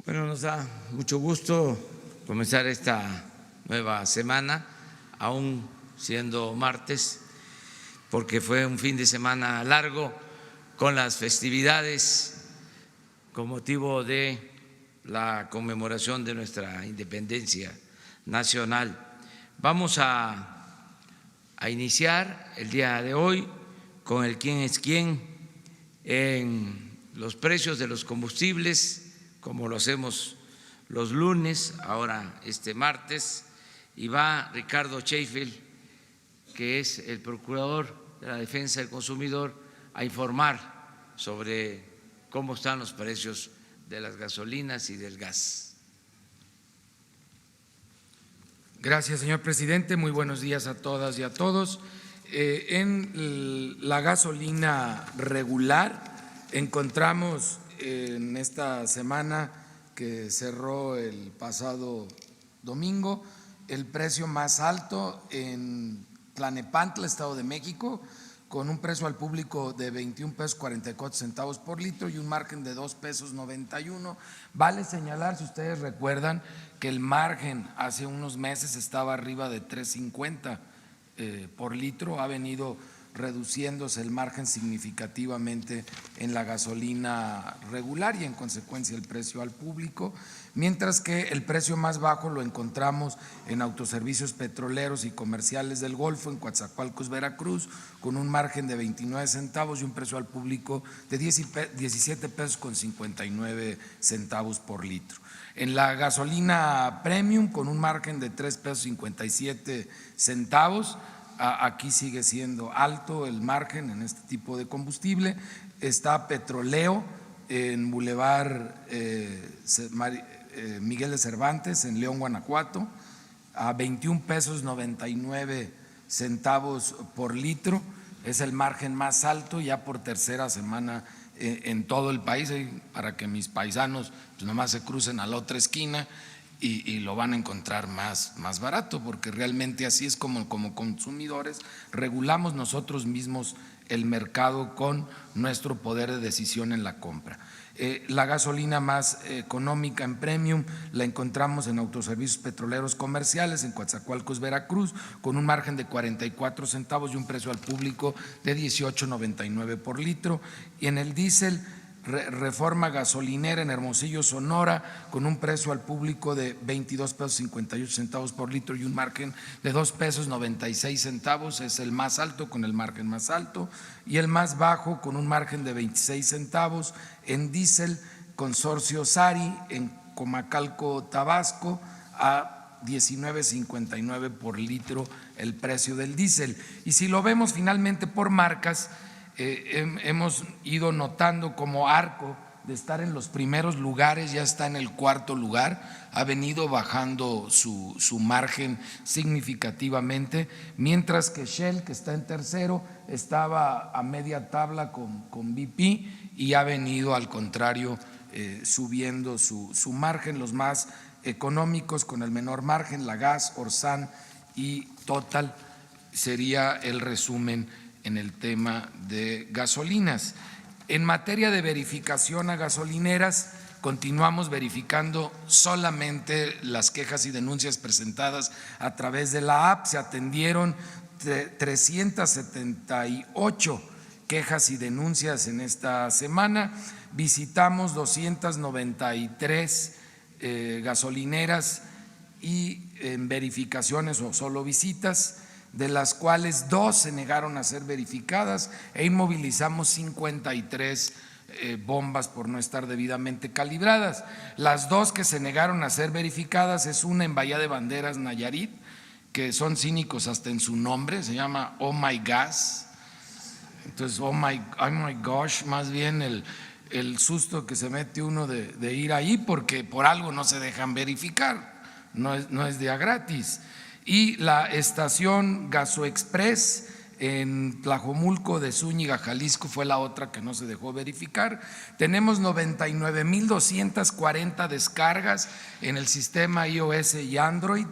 Bueno, nos da mucho gusto comenzar esta nueva semana, aún siendo martes, porque fue un fin de semana largo con las festividades con motivo de la conmemoración de nuestra independencia nacional. Vamos a iniciar el día de hoy con el quién es quién en los precios de los combustibles, como lo hacemos los lunes, ahora este martes, y va Ricardo Sheffield, que es el procurador de la defensa del consumidor, a informar sobre cómo están los precios de las gasolinas y del gas. Gracias, señor presidente. Muy buenos días a todas y a todos. En la gasolina regular encontramos en esta semana que cerró el pasado domingo el precio más alto en Tlalnepantla, Estado de México, con un precio al público de 21 pesos 44 centavos por litro y un margen de 2 pesos 91. Vale señalar, si ustedes recuerdan, que el margen hace unos meses estaba arriba de 3.50 por litro, ha venido reduciéndose el margen significativamente en la gasolina regular y en consecuencia el precio al público, mientras que el precio más bajo lo encontramos en autoservicios petroleros y comerciales del Golfo, en Coatzacoalcos, Veracruz, con un margen de 29 centavos y un precio al público de 17 pesos con 59 centavos por litro. En la gasolina premium, con un margen de 3 pesos 57 centavos, aquí sigue siendo alto el margen en este tipo de combustible. Está Petroleo en Boulevard Miguel de Cervantes, en León, Guanajuato, a 21 pesos 99 centavos por litro. Es el margen más alto ya por tercera semana en todo el país, para que mis paisanos pues nomás se crucen a la otra esquina y lo van a encontrar más barato, porque realmente así es como consumidores regulamos nosotros mismos el mercado con nuestro poder de decisión en la compra. La gasolina más económica en premium la encontramos en autoservicios petroleros comerciales en Coatzacoalcos, Veracruz, con un margen de 44 centavos y un precio al público de 18.99 por litro. Y en el diésel, Reforma Gasolinera en Hermosillo, Sonora, con un precio al público de 22 pesos 58 centavos por litro y un margen de 2 pesos 96 centavos, es el más alto con el margen más alto, y el más bajo con un margen de 26 centavos en diésel, Consorcio Sari en Comacalco, Tabasco, a 19.59 por litro el precio del diésel. Y si lo vemos finalmente por marcas, hemos ido notando como Arco, de estar en los primeros lugares, ya está en el cuarto lugar, ha venido bajando su margen significativamente, mientras que Shell, que está en tercero, estaba a media tabla con BP y ha venido al contrario subiendo su margen. Los más económicos con el menor margen, La Gas, Orsan y Total, sería el resumen en el tema de gasolinas. En materia de verificación a gasolineras, continuamos verificando solamente las quejas y denuncias presentadas a través de la app. Se atendieron 378 quejas y denuncias en esta semana. Visitamos 293 gasolineras y en verificaciones o solo visitas, de las cuales 2 se negaron a ser verificadas, e inmovilizamos 53 bombas por no estar debidamente calibradas. Las 2 que se negaron a ser verificadas es una en Bahía de Banderas, Nayarit, que son cínicos hasta en su nombre, se llama Oh My Gas. Entonces, oh my gosh, más bien el susto que se mete uno de ir ahí, porque por algo no se dejan verificar, no es día gratis. Y la estación Gasoexpress en Tlajomulco de Zúñiga, Jalisco, fue la otra que no se dejó verificar. Tenemos 99.240 descargas en el sistema iOS y Android,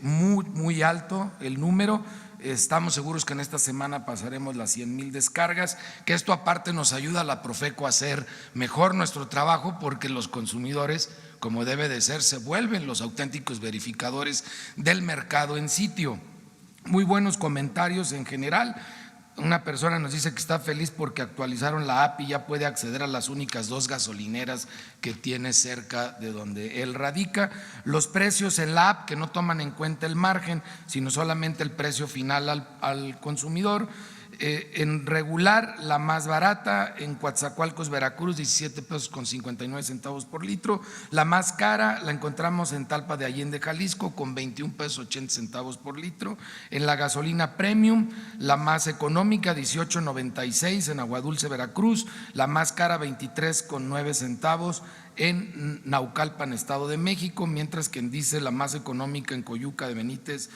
muy alto el número. Estamos seguros que en esta semana pasaremos las 100,000 descargas, que esto aparte nos ayuda a la Profeco a hacer mejor nuestro trabajo, porque los consumidores, como debe de ser, se vuelven los auténticos verificadores del mercado en sitio. Muy buenos comentarios en general. Una persona nos dice que está feliz porque actualizaron la app y ya puede acceder a las únicas 2 gasolineras que tiene cerca de donde él radica. Los precios en la app, que no toman en cuenta el margen, sino solamente el precio final al consumidor. En regular, la más barata en Coatzacoalcos, Veracruz, 17 pesos con 59 centavos por litro. La más cara la encontramos en Talpa de Allende, Jalisco, con 21 pesos 80 centavos por litro. En la gasolina premium, la más económica, 18.96 en Aguadulce, Veracruz. La más cara, 23 con 9 centavos en Naucalpan, Estado de México, mientras que en diésel la más económica en Coyuca de Benítez,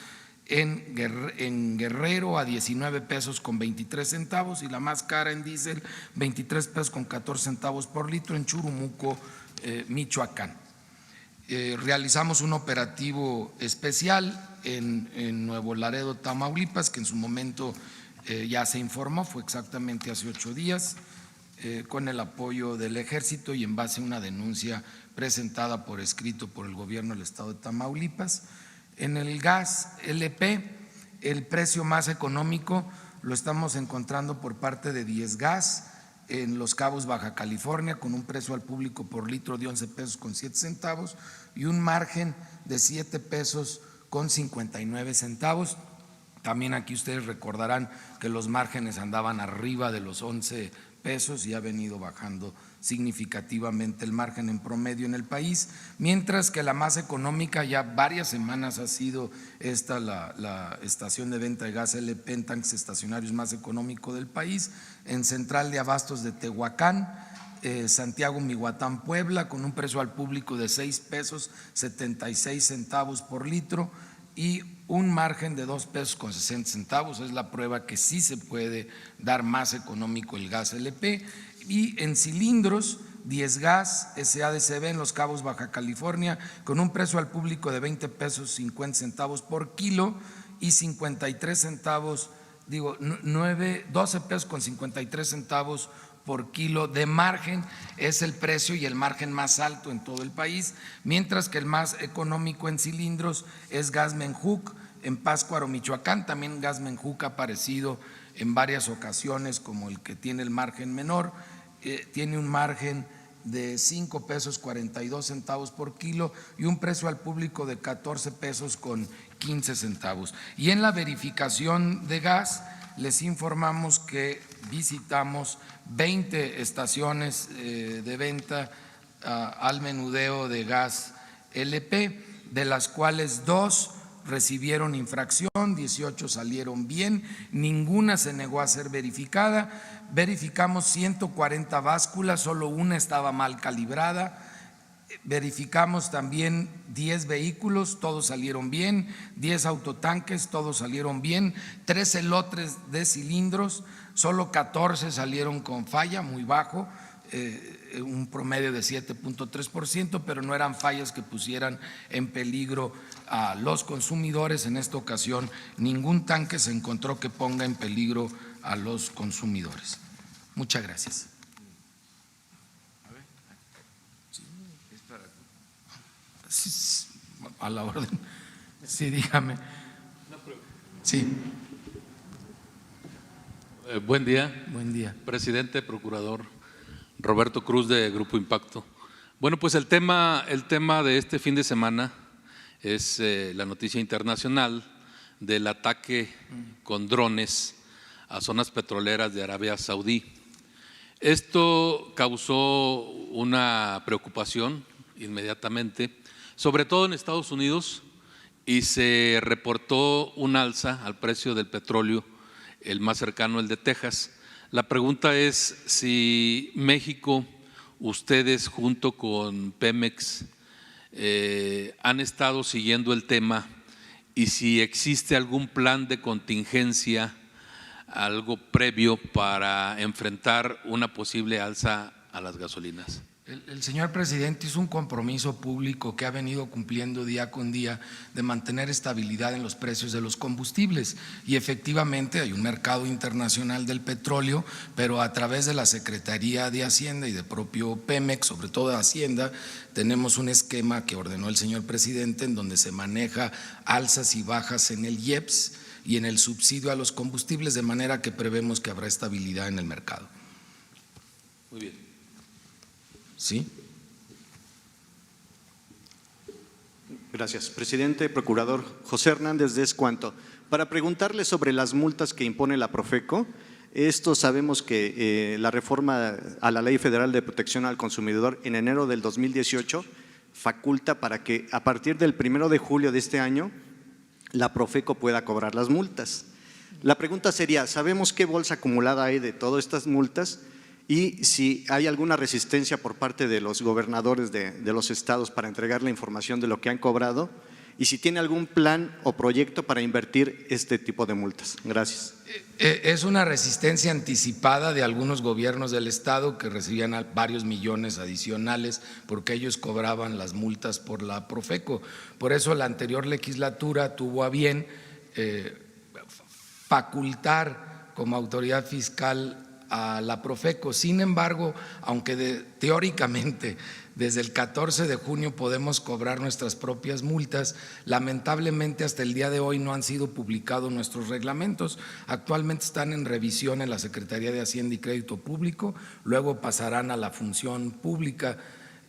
en Guerrero, a 19 pesos con 23 centavos, y la más cara en diésel, 23 pesos con 14 centavos por litro en Churumuco, Michoacán. Realizamos un operativo especial en Nuevo Laredo, Tamaulipas, que en su momento ya se informó, fue exactamente hace 8 días, con el apoyo del Ejército y en base a una denuncia presentada por escrito por el gobierno del estado de Tamaulipas. En el gas LP, el precio más económico lo estamos encontrando por parte de 10 Gas en Los Cabos, Baja California, con un precio al público por litro de 11 pesos con 7 centavos y un margen de 7 pesos con 59 centavos. También aquí ustedes recordarán que los márgenes andaban arriba de los 11 pesos y ha venido bajando significativamente el margen en promedio en el país, mientras que la más económica ya varias semanas ha sido esta la estación de venta de gas LP en tanques estacionarios más económico del país, en Central de Abastos de Tehuacán, Santiago Mihuatán, Puebla, con un precio al público de 6 pesos 76 centavos por litro y un margen de 2 pesos con 60 centavos. Es la prueba que sí se puede dar más económico el gas LP. Y en cilindros, 10 Gas SADCB en Los Cabos, Baja California, con un precio al público de 20 pesos 50 centavos por kilo y 53 centavos, 12 pesos con 53 centavos por kilo de margen. Es el precio y el margen más alto en todo el país, mientras que el más económico en cilindros es Gas Menjuc en Pátzcuaro, Michoacán. También Gas Menjuc ha aparecido en varias ocasiones como el que tiene el margen menor, tiene un margen de 5 pesos 42 centavos por kilo y un precio al público de 14 pesos con 15 centavos. Y en la verificación de gas les informamos que visitamos 20 estaciones de venta al menudeo de gas LP, de las cuales 2 recibieron infracción, 18 salieron bien, ninguna se negó a ser verificada. Verificamos 140 básculas, solo una estaba mal calibrada. Verificamos también 10 vehículos, todos salieron bien, 10 autotanques, todos salieron bien, 13 lotes de cilindros, solo 14 salieron con falla, muy bajo, un promedio de 7.3%, pero no eran fallas que pusieran en peligro a los consumidores. En esta ocasión ningún tanque se encontró que ponga en peligro a los consumidores. Muchas gracias. Sí, a la orden. Sí, dígame. Sí. Buen día. Buen día. Presidente, procurador Roberto Cruz de Grupo Impacto. Bueno, pues el tema de este fin de semana es la noticia internacional del ataque con drones a zonas petroleras de Arabia Saudí. Esto causó una preocupación inmediatamente, sobre todo en Estados Unidos, y se reportó un alza al precio del petróleo, el más cercano, el de Texas. La pregunta es si México, ustedes junto con Pemex, han estado siguiendo el tema y si existe algún plan de contingencia, algo previo para enfrentar una posible alza a las gasolinas. El señor presidente hizo un compromiso público que ha venido cumpliendo día con día de mantener estabilidad en los precios de los combustibles, y efectivamente hay un mercado internacional del petróleo, pero a través de la Secretaría de Hacienda y de propio Pemex, sobre todo de Hacienda, tenemos un esquema que ordenó el señor presidente en donde se maneja alzas y bajas en el IEPS y en el subsidio a los combustibles, de manera que prevemos que habrá estabilidad en el mercado. Muy bien. ¿Sí? Gracias. Presidente, Procurador José Hernández de Escuanto, para preguntarle sobre las multas que impone la Profeco. Esto sabemos que la reforma a la Ley Federal de Protección al Consumidor en enero del 2018 faculta para que a partir del 1 de julio de este año la Profeco pueda cobrar las multas. La pregunta sería, ¿sabemos qué bolsa acumulada hay de todas estas multas? Y si hay alguna resistencia por parte de los gobernadores de los estados para entregar la información de lo que han cobrado, y si tiene algún plan o proyecto para invertir este tipo de multas. Gracias. Es una resistencia anticipada de algunos gobiernos del estado que recibían varios millones adicionales porque ellos cobraban las multas por la Profeco. Por eso la anterior legislatura tuvo a bien facultar como autoridad fiscal a la Profeco. Sin embargo, aunque teóricamente desde el 14 de junio podemos cobrar nuestras propias multas, lamentablemente hasta el día de hoy no han sido publicados nuestros reglamentos. Actualmente están en revisión en la Secretaría de Hacienda y Crédito Público, luego pasarán a la Función Pública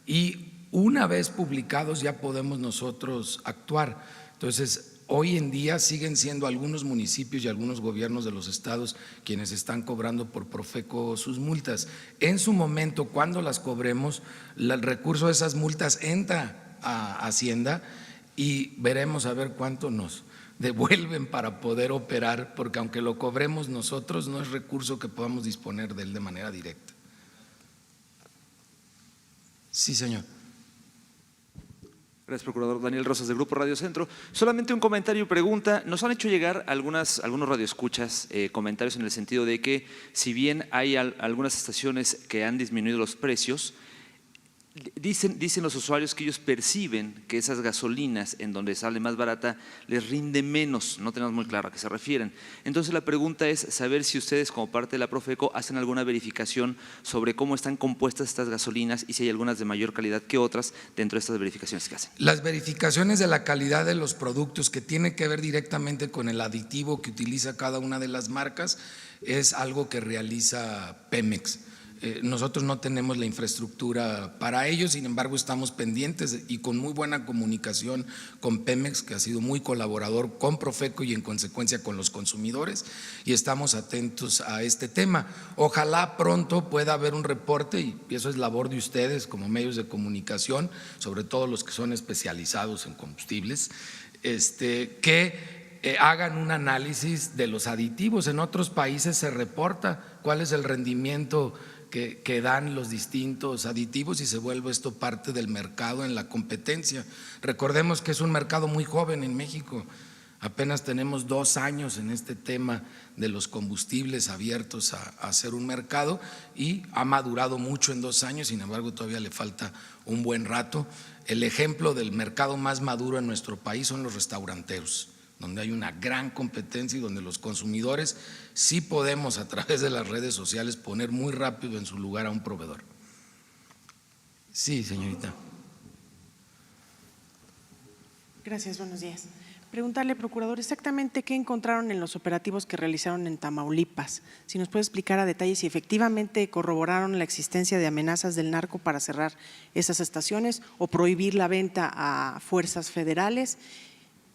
y una vez publicados ya podemos nosotros actuar. Entonces, hoy en día siguen siendo algunos municipios y algunos gobiernos de los estados quienes están cobrando por Profeco sus multas. En su momento, cuando las cobremos, el recurso de esas multas entra a Hacienda y veremos a ver cuánto nos devuelven para poder operar, porque aunque lo cobremos nosotros, no es recurso que podamos disponer de él de manera directa. Sí, señor. Gracias, Procurador. Daniel Rosas, de Grupo Radio Centro. Solamente un comentario y pregunta. Nos han hecho llegar algunos radioescuchas comentarios en el sentido de que si bien hay algunas estaciones que han disminuido los precios, dicen los usuarios que ellos perciben que esas gasolinas en donde sale más barata les rinde menos. No tenemos muy claro a qué se refieren. Entonces la pregunta es saber si ustedes como parte de la Profeco hacen alguna verificación sobre cómo están compuestas estas gasolinas y si hay algunas de mayor calidad que otras dentro de estas verificaciones que hacen. Las verificaciones de la calidad de los productos, que tiene que ver directamente con el aditivo que utiliza cada una de las marcas, es algo que realiza Pemex. Nosotros no tenemos la infraestructura para ello, sin embargo estamos pendientes y con muy buena comunicación con Pemex, que ha sido muy colaborador con Profeco y en consecuencia con los consumidores, y estamos atentos a este tema. Ojalá pronto pueda haber un reporte, y eso es labor de ustedes como medios de comunicación, sobre todo los que son especializados en combustibles, que hagan un análisis de los aditivos. En otros países se reporta cuál es el rendimiento que dan los distintos aditivos y se vuelve esto parte del mercado en la competencia. Recordemos que es un mercado muy joven en México, apenas tenemos 2 años en este tema de los combustibles abiertos a ser un mercado y ha madurado mucho en 2 años, sin embargo todavía le falta un buen rato. El ejemplo del mercado más maduro en nuestro país son los restauranteros, donde hay una gran competencia y donde los consumidores sí podemos a través de las redes sociales poner muy rápido en su lugar a un proveedor. Sí, señorita. Gracias, buenos días. Preguntarle, Procurador, exactamente qué encontraron en los operativos que realizaron en Tamaulipas. Si nos puede explicar a detalle si efectivamente corroboraron la existencia de amenazas del narco para cerrar esas estaciones o prohibir la venta a fuerzas federales.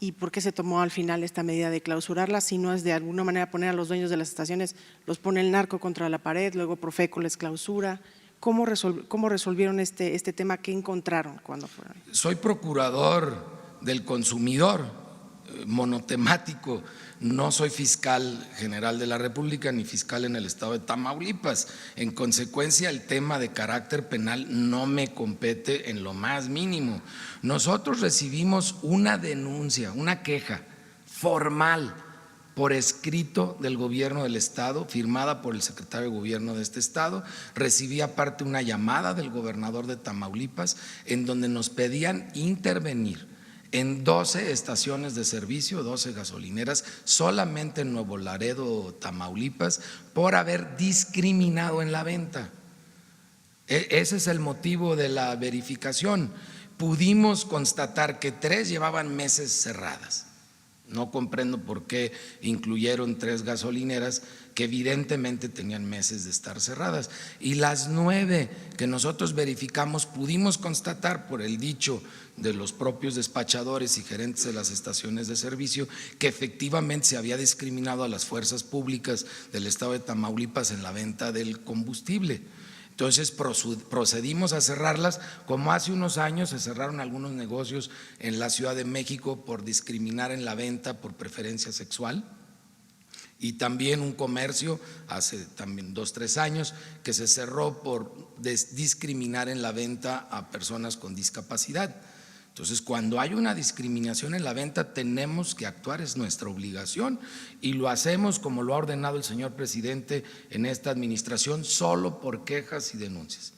¿Y por qué se tomó al final esta medida de clausurarlas? Si no es de alguna manera poner a los dueños de las estaciones, los pone el narco contra la pared, luego Profeco les clausura. ¿Cómo resolvieron este tema? ¿Qué encontraron cuando fueron? Soy procurador del consumidor, monotemático, no soy fiscal general de la República ni fiscal en el estado de Tamaulipas. En consecuencia, el tema de carácter penal no me compete en lo más mínimo. Nosotros recibimos una denuncia, una queja formal por escrito del gobierno del estado, firmada por el secretario de gobierno de este estado. Recibí aparte una llamada del gobernador de Tamaulipas en donde nos pedían intervenir en 12 estaciones de servicio, 12 gasolineras, solamente en Nuevo Laredo, Tamaulipas, por haber discriminado en la venta. Ese es el motivo de la verificación. Pudimos constatar que 3 llevaban meses cerradas. No comprendo por qué incluyeron 3 gasolineras que evidentemente tenían meses de estar cerradas. Y las 9 que nosotros verificamos pudimos constatar por el dicho de los propios despachadores y gerentes de las estaciones de servicio que efectivamente se había discriminado a las fuerzas públicas del estado de Tamaulipas en la venta del combustible. Entonces procedimos a cerrarlas, como hace unos años se cerraron algunos negocios en la Ciudad de México por discriminar en la venta por preferencia sexual, y también un comercio hace también 2 o 3 años que se cerró por discriminar en la venta a personas con discapacidad. Entonces, cuando hay una discriminación en la venta tenemos que actuar, es nuestra obligación, y lo hacemos como lo ha ordenado el señor presidente en esta administración, solo por quejas y denuncias.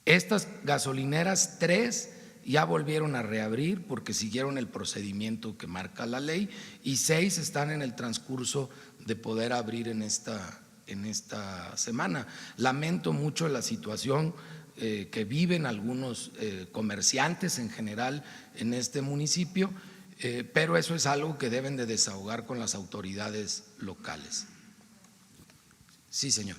Estas gasolineras 3 ya volvieron a reabrir porque siguieron el procedimiento que marca la ley, y 6 están en el transcurso de poder abrir en esta semana. Lamento mucho la situación que viven algunos comerciantes en general en este municipio, pero eso es algo que deben de desahogar con las autoridades locales. Sí, señor.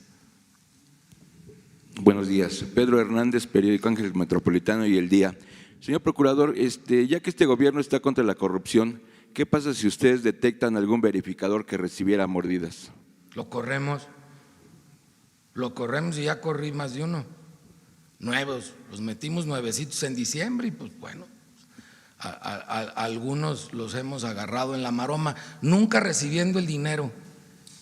Buenos días. Pedro Hernández, periódico Ángel Metropolitano y El Día. Señor Procurador, ya que este gobierno está contra la corrupción, ¿qué pasa si ustedes detectan algún verificador que recibiera mordidas? Lo corremos y ya corrí más de uno. Nuevos, los metimos nuevecitos en diciembre y pues bueno, algunos los hemos agarrado en la maroma, nunca recibiendo el dinero,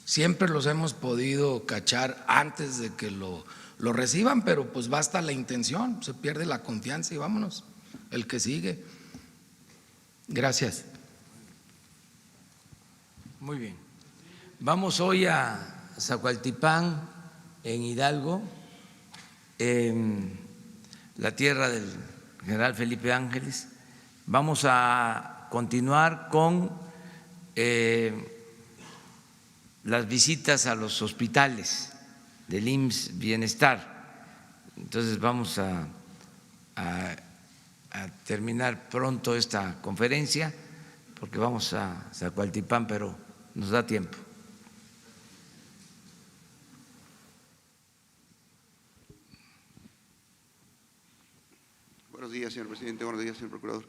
siempre los hemos podido cachar antes de que lo reciban, pero pues basta la intención, se pierde la confianza y vámonos, el que sigue. Gracias. Muy bien. Vamos hoy a Zacualtipán, en Hidalgo, en la tierra del general Felipe Ángeles. Vamos a continuar con las visitas a los hospitales del IMSS Bienestar. Entonces vamos a terminar pronto esta conferencia porque vamos a Zacualtipán, pero nos da tiempo. Buenos días, señor presidente. Buenos días, señor procurador.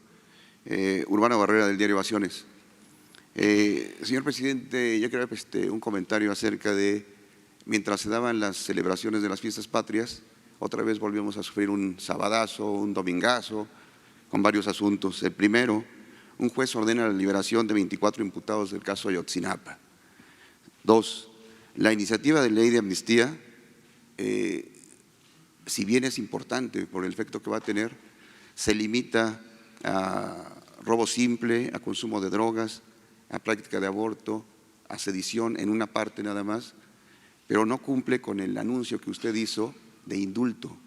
Urbano Barrera, del diario Ovaciones. Señor presidente, yo quería un comentario acerca de, mientras se daban las celebraciones de las fiestas patrias, otra vez volvimos a sufrir un sabadazo, un domingazo, con varios asuntos. El primero, un juez ordena la liberación de 24 imputados del caso Ayotzinapa. 2, la iniciativa de ley de amnistía, si bien es importante por el efecto que va a tener, se limita a robo simple, a consumo de drogas, a práctica de aborto, a sedición en una parte nada más, pero no cumple con el anuncio que usted hizo de indulto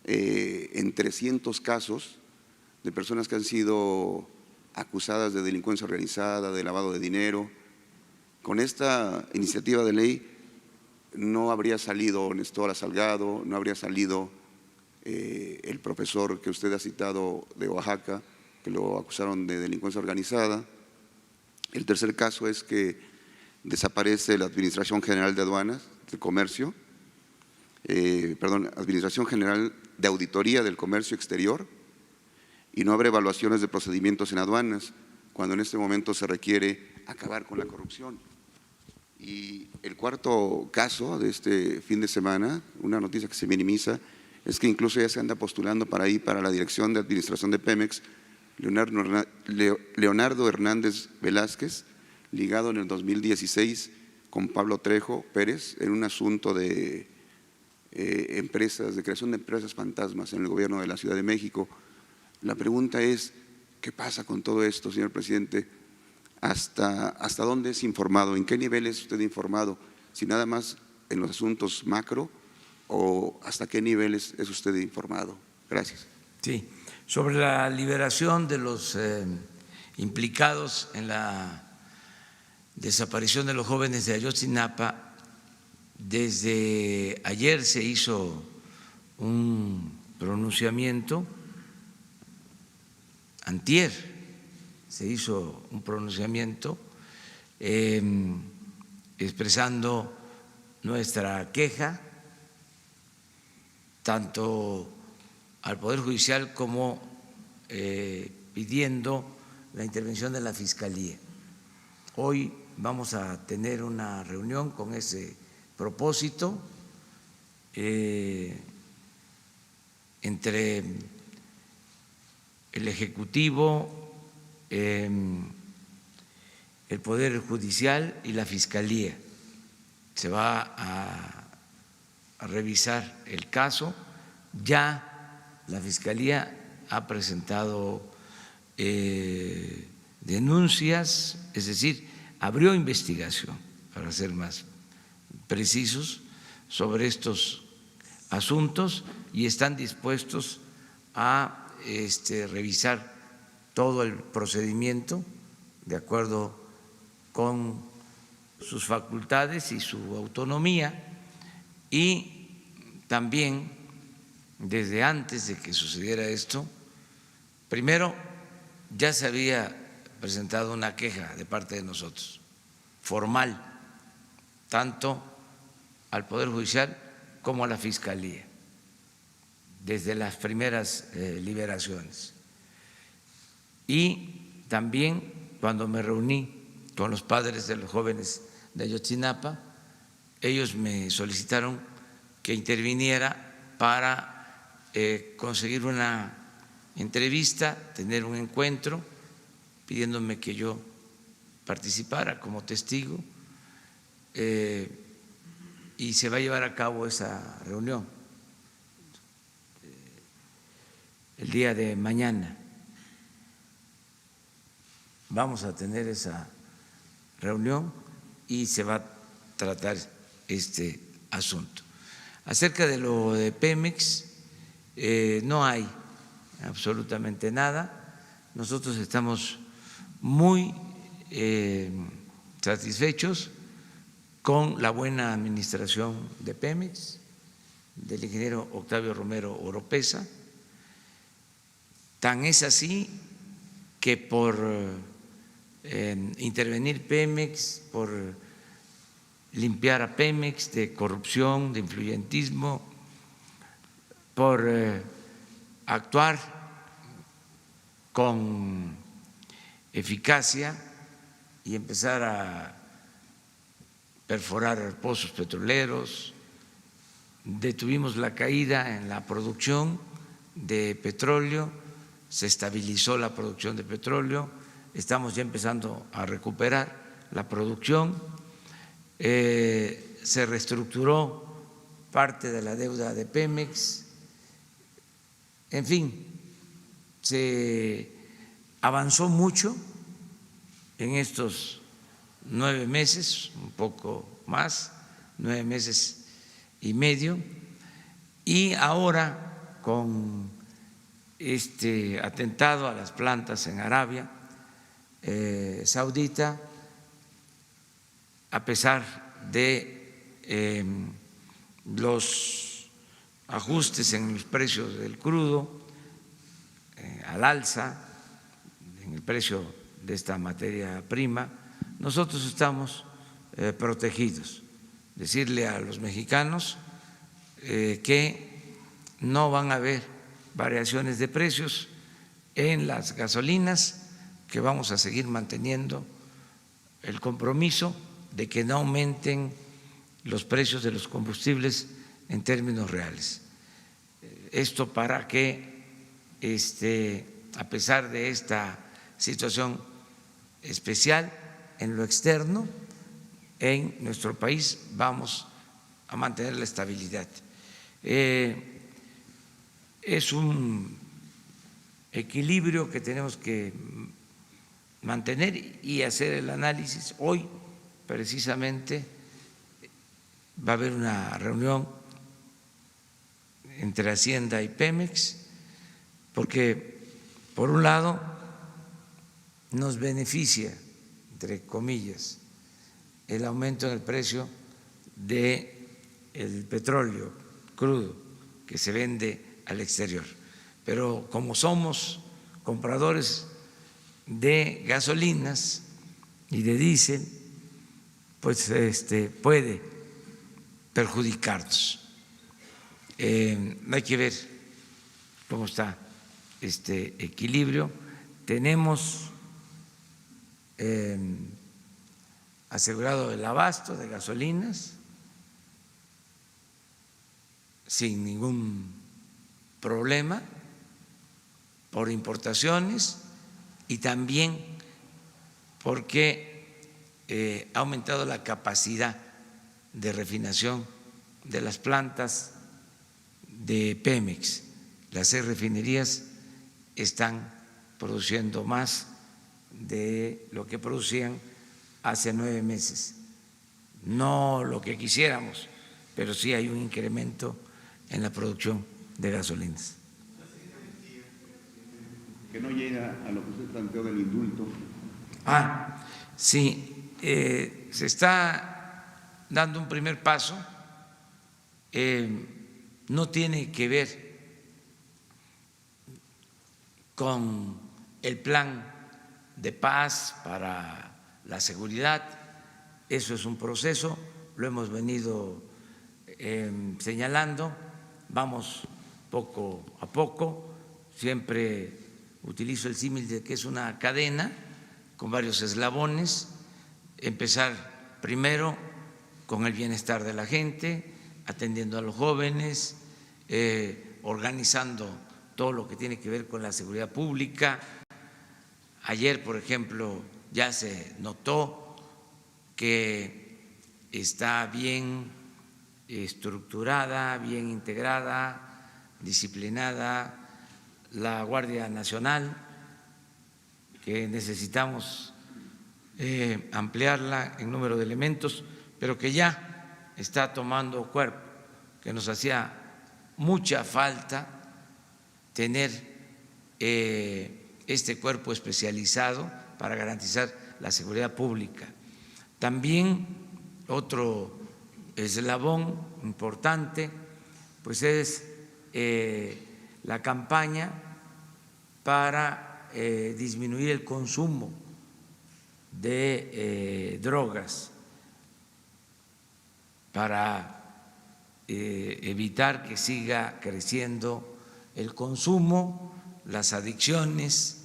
en 300 casos de personas que han sido acusadas de delincuencia organizada, de lavado de dinero. Con esta iniciativa de ley no habría salido Nestora Salgado, no habría salido el profesor que usted ha citado de Oaxaca, que lo acusaron de delincuencia organizada. El tercer caso es que desaparece la Administración General de Aduanas, de Comercio, Administración General de Auditoría del Comercio Exterior, y no habrá evaluaciones de procedimientos en aduanas, cuando en este momento se requiere acabar con la corrupción. Y el cuarto caso de este fin de semana, una noticia que se minimiza, es que incluso ya se anda postulando para la dirección de administración de Pemex, Leonardo Hernández Velázquez, ligado en el 2016 con Pablo Trejo Pérez en un asunto de empresas, de creación de empresas fantasmas en el gobierno de la Ciudad de México. La pregunta es, ¿qué pasa con todo esto, señor presidente? ¿hasta dónde es informado? ¿En qué nivel es usted informado? Si nada más en los asuntos macro o hasta qué nivel es usted informado. Gracias. Sí, sobre la liberación de los implicados en la desaparición de los jóvenes de Ayotzinapa, desde ayer se hizo un pronunciamiento, antier se hizo un pronunciamiento expresando nuestra queja tanto al Poder Judicial como pidiendo la intervención de la Fiscalía. Hoy vamos a tener una reunión con ese propósito entre el Ejecutivo, el Poder Judicial y la Fiscalía. Se va a revisar el caso. Ya la Fiscalía ha presentado denuncias, es decir, abrió investigación, para ser más precisos, sobre estos asuntos y están dispuestos a revisar todo el procedimiento de acuerdo con sus facultades y su autonomía, y también desde antes de que sucediera esto, primero ya se había presentado una queja de parte de nosotros, formal, tanto al Poder Judicial como a la Fiscalía, desde las primeras liberaciones. Y también cuando me reuní con los padres de los jóvenes de Ayotzinapa, ellos me solicitaron que interviniera para conseguir una entrevista, tener un encuentro, pidiéndome que yo participara como testigo, y se va a llevar a cabo esa reunión el día de mañana. Vamos a tener esa reunión y se va a tratar este asunto. Acerca de lo de Pemex, no hay absolutamente nada. Nosotros estamos muy satisfechos con la buena administración de Pemex, del ingeniero Octavio Romero Oropesa. Tan es así que por intervenir Pemex, por limpiar a Pemex de corrupción, de influyentismo, por actuar con eficacia y empezar a perforar pozos petroleros, detuvimos la caída en la producción de petróleo, se estabilizó la producción de petróleo, estamos ya empezando a recuperar la producción, se reestructuró parte de la deuda de Pemex, en fin, se avanzó mucho en estos 9 meses, un poco más, 9 meses y medio, y ahora con este atentado a las plantas en Arabia Saudita, a pesar de los ajustes en los precios del crudo, al alza en el precio de esta materia prima, nosotros estamos protegidos. Decirle a los mexicanos que no van a haber variaciones de precios en las gasolinas, que vamos a seguir manteniendo el compromiso de que no aumenten los precios de los combustibles en términos reales. Esto para que, a pesar de esta situación especial en lo externo, en nuestro país vamos a mantener la estabilidad. Es un equilibrio que tenemos que mantener y hacer el análisis. Hoy, precisamente, va a haber una reunión entre Hacienda y Pemex, porque, por un lado, nos beneficia, entre comillas, el aumento en el precio del petróleo crudo que se vende al exterior. Pero como somos compradores de gasolinas y de diésel, pues puede perjudicarnos. Hay que ver cómo está este equilibrio. Tenemos asegurado el abasto de gasolinas sin ningún problema por importaciones y también porque ha aumentado la capacidad de refinación de las plantas de Pemex. Las 6 refinerías están produciendo más de lo que producían hace 9 meses. No lo que quisiéramos, pero sí hay un incremento en la producción de gasolinas. Que no llega a lo que usted planteó del indulto. Sí, se está dando un primer paso. No tiene que ver con el plan de paz para la seguridad. Eso es un proceso, lo hemos venido señalando, vamos poco a poco, siempre utilizo el símil de que es una cadena con varios eslabones, empezar primero con el bienestar de la gente, atendiendo a los jóvenes, organizando todo lo que tiene que ver con la seguridad pública. Ayer, por ejemplo, ya se notó que está bien estructurada, bien integrada, disciplinada la Guardia Nacional, que necesitamos ampliarla en número de elementos, pero que ya está tomando cuerpo, que nos hacía mucha falta tener este cuerpo especializado para garantizar la seguridad pública. También otro eslabón importante pues es la campaña para disminuir el consumo de drogas, para evitar que siga creciendo el consumo, las adicciones.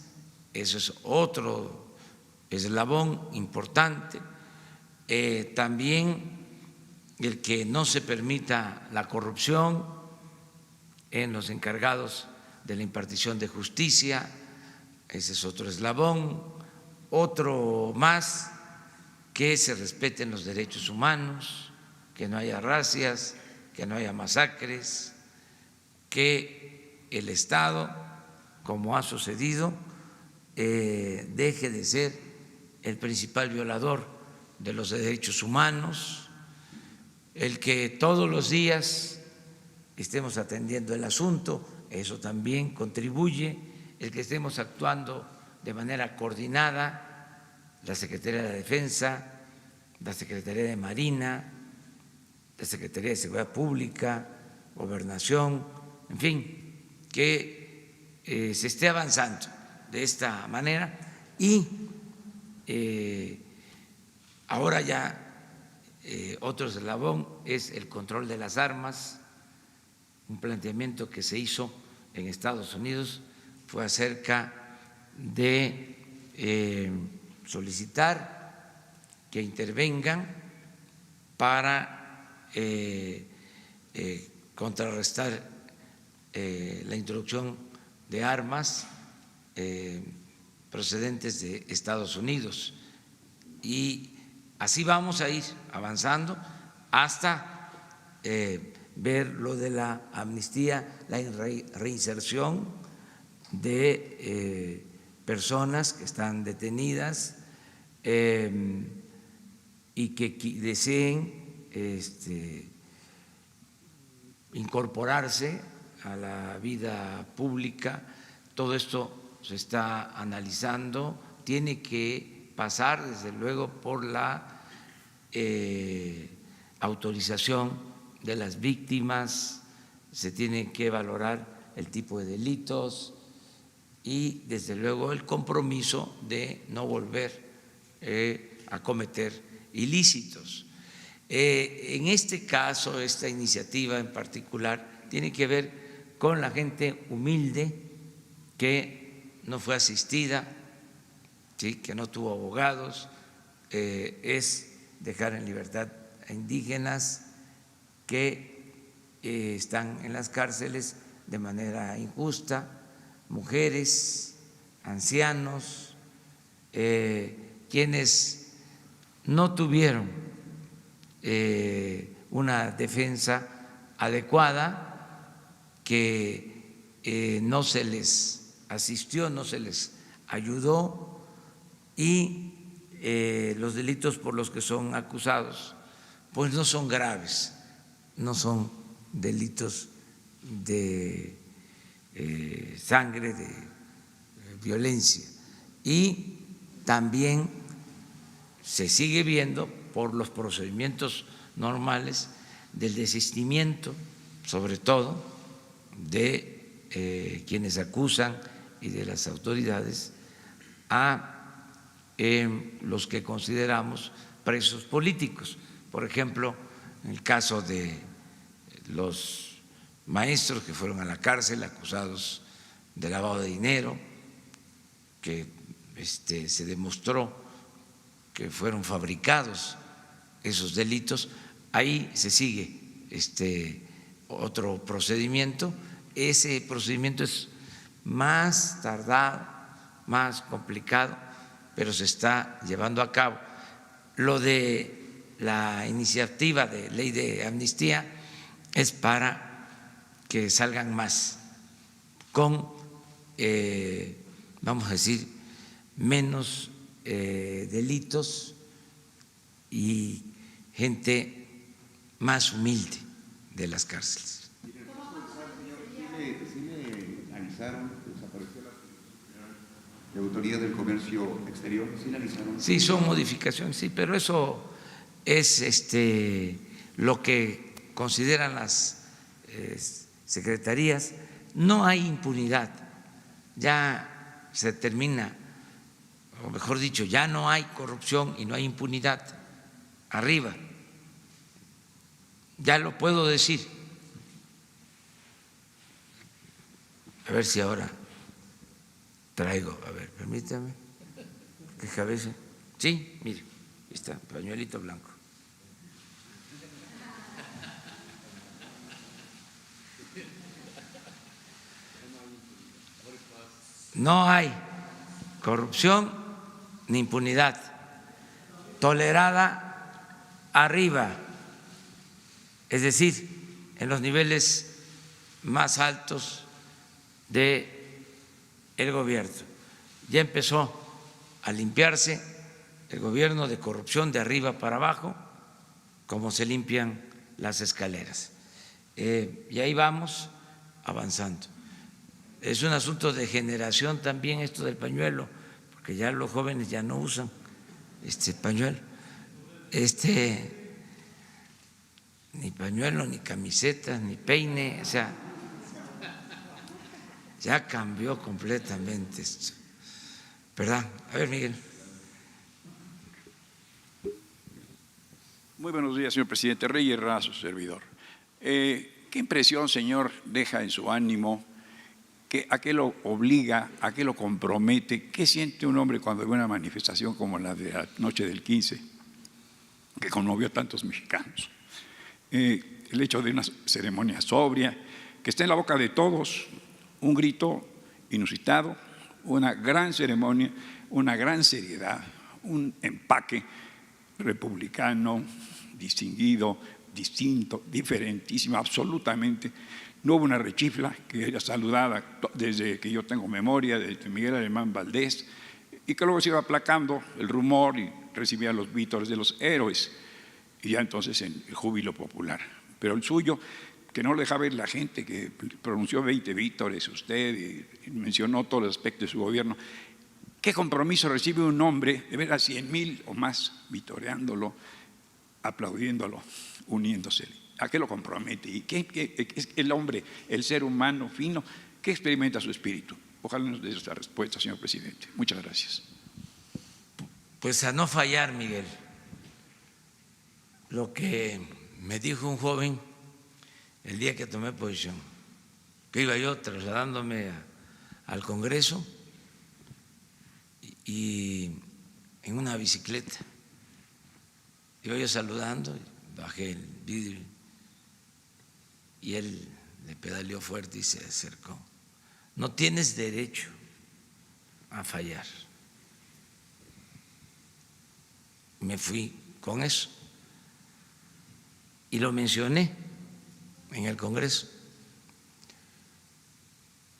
Eso es otro eslabón importante. También el que no se permita la corrupción en los encargados de la impartición de justicia, ese es otro eslabón. Otro más, que se respeten los derechos humanos, que no haya racias, que no haya masacres, que el Estado, como ha sucedido, deje de ser el principal violador de los derechos humanos, el que todos los días estemos atendiendo el asunto, eso también contribuye, el que estemos actuando de manera coordinada, la Secretaría de la Defensa, la Secretaría de Marina, la Secretaría de Seguridad Pública, Gobernación, en fin, que se esté avanzando de esta manera y ahora ya otro eslabón es el control de las armas. Un planteamiento que se hizo en Estados Unidos fue acerca de solicitar que intervengan para contrarrestar la introducción de armas procedentes de Estados Unidos. Y así vamos a ir avanzando hasta ver lo de la amnistía, la reinserción de personas que están detenidas y que deseen incorporarse a la vida pública. Todo esto se está analizando, tiene que pasar desde luego por la autorización de las víctimas, se tiene que valorar el tipo de delitos y desde luego el compromiso de no volver a cometer ilícitos. En este caso, esta iniciativa en particular tiene que ver con la gente humilde que no fue asistida, ¿sí?, que no tuvo abogados, es dejar en libertad a indígenas que están en las cárceles de manera injusta, mujeres, ancianos, quienes no tuvieron una defensa adecuada, que no se les asistió, no se les ayudó y los delitos por los que son acusados pues no son graves, no son delitos de sangre, de violencia, y también se sigue viendo por los procedimientos normales del desistimiento, sobre todo de quienes acusan y de las autoridades, a los que consideramos presos políticos. Por ejemplo, en el caso de los maestros que fueron a la cárcel acusados de lavado de dinero, que se demostró que fueron fabricados esos delitos, ahí se sigue otro procedimiento. Ese procedimiento es más tardado, más complicado, pero se está llevando a cabo. Lo de la iniciativa de ley de amnistía es para que salgan más con, vamos a decir, menos delitos y gente más humilde de las cárceles. ¿Sí le analizaron, desapareció la de autoridad del comercio exterior? ¿Sí le analizaron? Sí, son modificaciones, sí, pero eso es lo que consideran las secretarías. No hay impunidad, ya se termina, o mejor dicho, ya no hay corrupción y no hay impunidad arriba. Ya lo puedo decir. A ver si ahora traigo, a ver, permítame, que cabeza. Sí, mire, ahí está, pañuelito blanco. No hay corrupción ni impunidad tolerada arriba, es decir, en los niveles más altos del gobierno. Ya empezó a limpiarse el gobierno de corrupción de arriba para abajo, como se limpian las escaleras. Y ahí vamos avanzando. Es un asunto de generación también esto del pañuelo, porque ya los jóvenes ya no usan pañuelo, ni pañuelo, ni camisetas, ni peine, o sea, ya cambió completamente esto, ¿verdad? A ver, Miguel. Muy buenos días, señor presidente. Reyes Razo, servidor. ¿Qué impresión, señor, deja en su ánimo? ¿A qué lo obliga? ¿A qué lo compromete? ¿Qué siente un hombre cuando ve una manifestación como la de la noche del 15, que conmovió a tantos mexicanos? El hecho de una ceremonia sobria, que está en la boca de todos, un grito inusitado, una gran ceremonia, una gran seriedad, un empaque republicano, distinguido, distinto, diferentísimo, absolutamente No hubo una rechifla que era saludada desde que yo tengo memoria, desde Miguel Alemán Valdés, y que luego se iba aplacando el rumor y recibía los vítores de los héroes, y ya entonces en el júbilo popular. Pero el suyo, que no lo dejaba ver la gente, que pronunció 20 vítores usted y mencionó todos los aspectos de su gobierno. ¿Qué compromiso recibe un hombre de ver a 100,000 o más vitoreándolo, aplaudiéndolo, uniéndosele? ¿A qué lo compromete? ¿Y qué es el hombre, el ser humano fino, qué experimenta su espíritu? Ojalá nos dé esta respuesta, señor presidente. Muchas gracias. Pues a no fallar, Miguel. Lo que me dijo un joven el día que tomé posición, que iba yo trasladándome al Congreso y en una bicicleta, iba yo saludando, bajé el vidrio y él le pedaleó fuerte y se acercó. No tienes derecho a fallar. Me fui con eso y lo mencioné en el Congreso.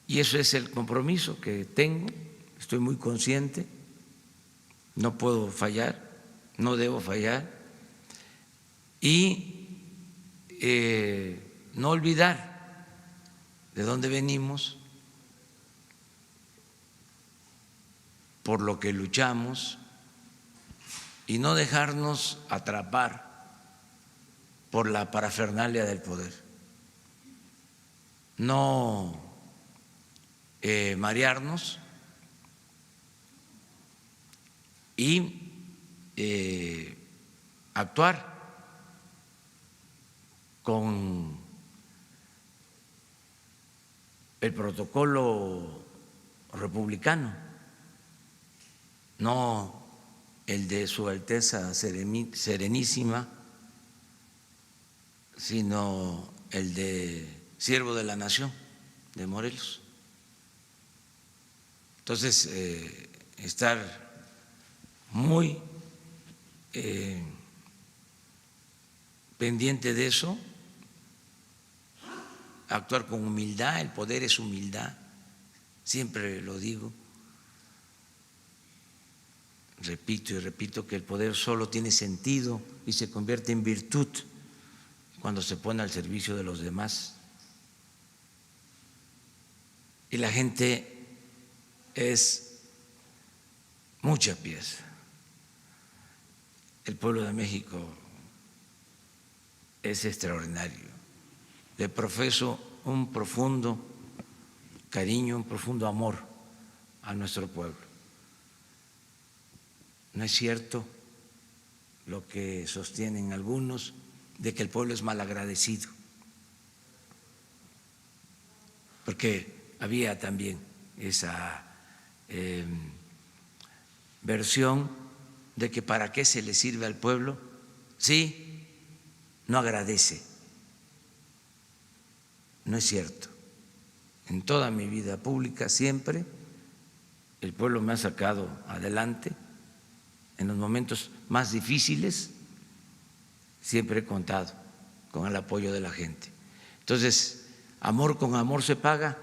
Y eso es el compromiso que tengo, estoy muy consciente, no puedo fallar, no debo fallar, y no olvidar de dónde venimos, por lo que luchamos, y no dejarnos atrapar por la parafernalia del poder, no marearnos y actuar con el protocolo republicano, no el de Su Alteza Serenísima, sino el de Siervo de la Nación de Morelos. Entonces, estar muy pendiente de eso, actuar con humildad, el poder es humildad, siempre lo digo, repito y repito que el poder solo tiene sentido y se convierte en virtud cuando se pone al servicio de los demás. Y la gente es mucha pieza. El pueblo de México es extraordinario. Le profeso un profundo cariño, un profundo amor a nuestro pueblo. No es cierto lo que sostienen algunos de que el pueblo es malagradecido, porque había también esa versión de que para qué se le sirve al pueblo si no agradece. No es cierto. En toda mi vida pública siempre el pueblo me ha sacado adelante. En los momentos más difíciles siempre he contado con el apoyo de la gente. Entonces, amor con amor se paga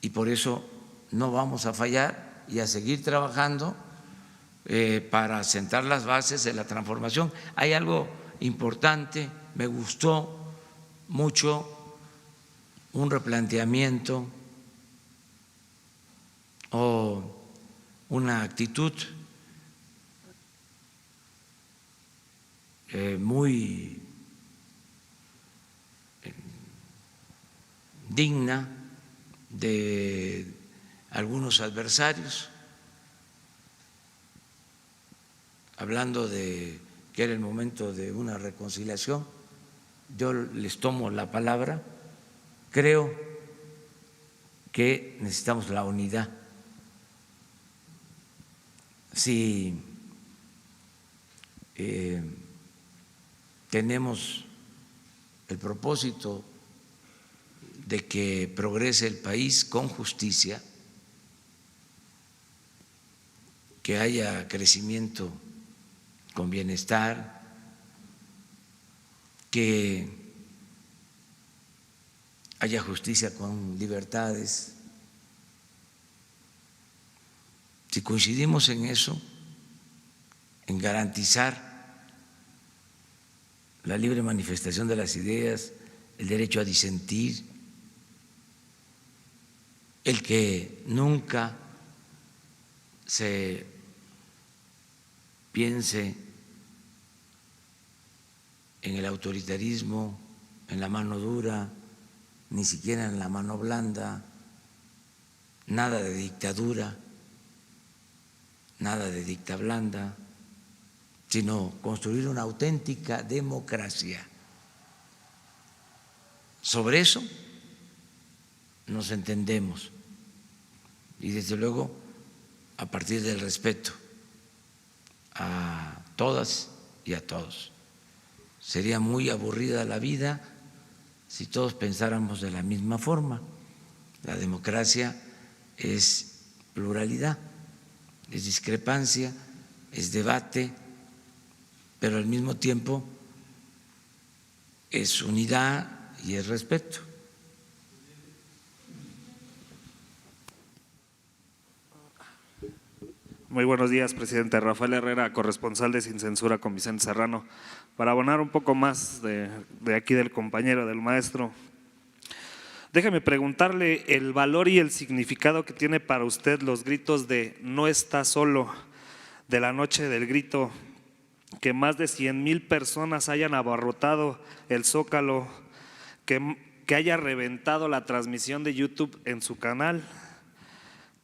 y por eso no vamos a fallar y a seguir trabajando para sentar las bases de la transformación. Hay algo importante, me gustó mucho un replanteamiento o una actitud muy digna de algunos adversarios, hablando de que era el momento de una reconciliación. Yo les tomo la palabra, creo que necesitamos la unidad. Si tenemos el propósito de que progrese el país con justicia, que haya crecimiento con bienestar, que haya justicia con libertades. Si coincidimos en eso, en garantizar la libre manifestación de las ideas, el derecho a disentir, el que nunca se piense en el autoritarismo, en la mano dura, ni siquiera en la mano blanda, nada de dictadura, nada de dicta blanda, sino construir una auténtica democracia. Sobre eso nos entendemos y desde luego a partir del respeto a todas y a todos. Sería muy aburrida la vida si todos pensáramos de la misma forma. La democracia es pluralidad, es discrepancia, es debate, pero al mismo tiempo es unidad y es respeto. Muy buenos días, presidente. Rafael Herrera, corresponsal de Sin Censura con Vicente Serrano. Para abonar un poco más de aquí del compañero, del maestro, déjeme preguntarle el valor y el significado que tiene para usted los gritos de "no está solo" de la noche del grito, que más de 100,000 personas hayan abarrotado el Zócalo, que haya reventado la transmisión de YouTube en su canal,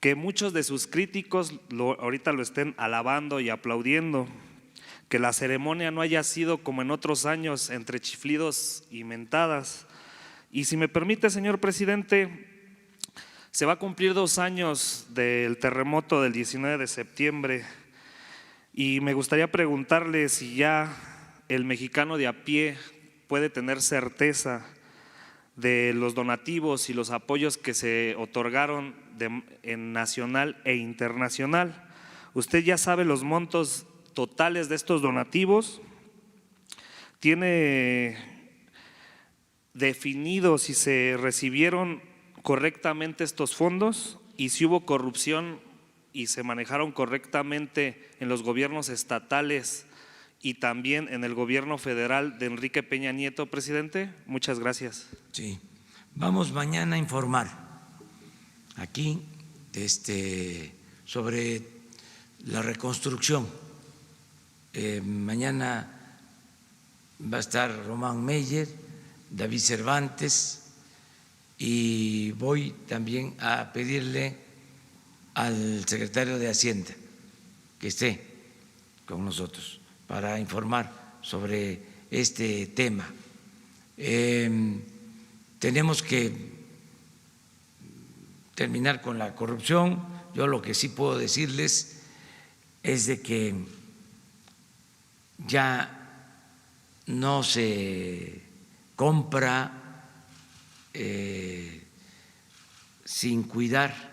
que muchos de sus críticos ahorita lo estén alabando y aplaudiendo, que la ceremonia no haya sido como en otros años entre chiflidos y mentadas. Y si me permite, señor presidente, se va a cumplir 2 años del terremoto del 19 de septiembre y me gustaría preguntarle si ya el mexicano de a pie puede tener certeza de los donativos y los apoyos que se otorgaron en nacional e internacional. ¿Usted ya sabe los montos totales de estos donativos? ¿Tiene definido si se recibieron correctamente estos fondos y si hubo corrupción y se manejaron correctamente en los gobiernos estatales y también en el gobierno federal de Enrique Peña Nieto, presidente? Muchas gracias. Sí, vamos mañana a informar aquí sobre la reconstrucción. Mañana va a estar Román Meyer, David Cervantes, y voy también a pedirle al secretario de Hacienda que esté con nosotros para informar sobre este tema. Tenemos que terminar con la corrupción. Yo lo que sí puedo decirles es de que ya no se compra sin cuidar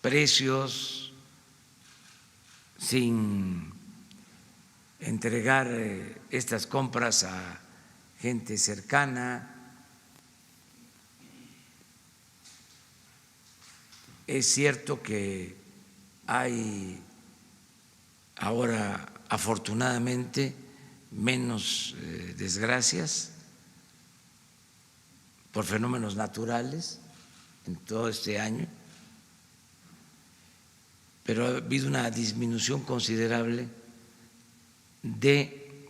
precios, sin entregar estas compras a gente cercana. Es cierto que hay ahora, afortunadamente, menos desgracias por fenómenos naturales en todo este año, pero ha habido una disminución considerable de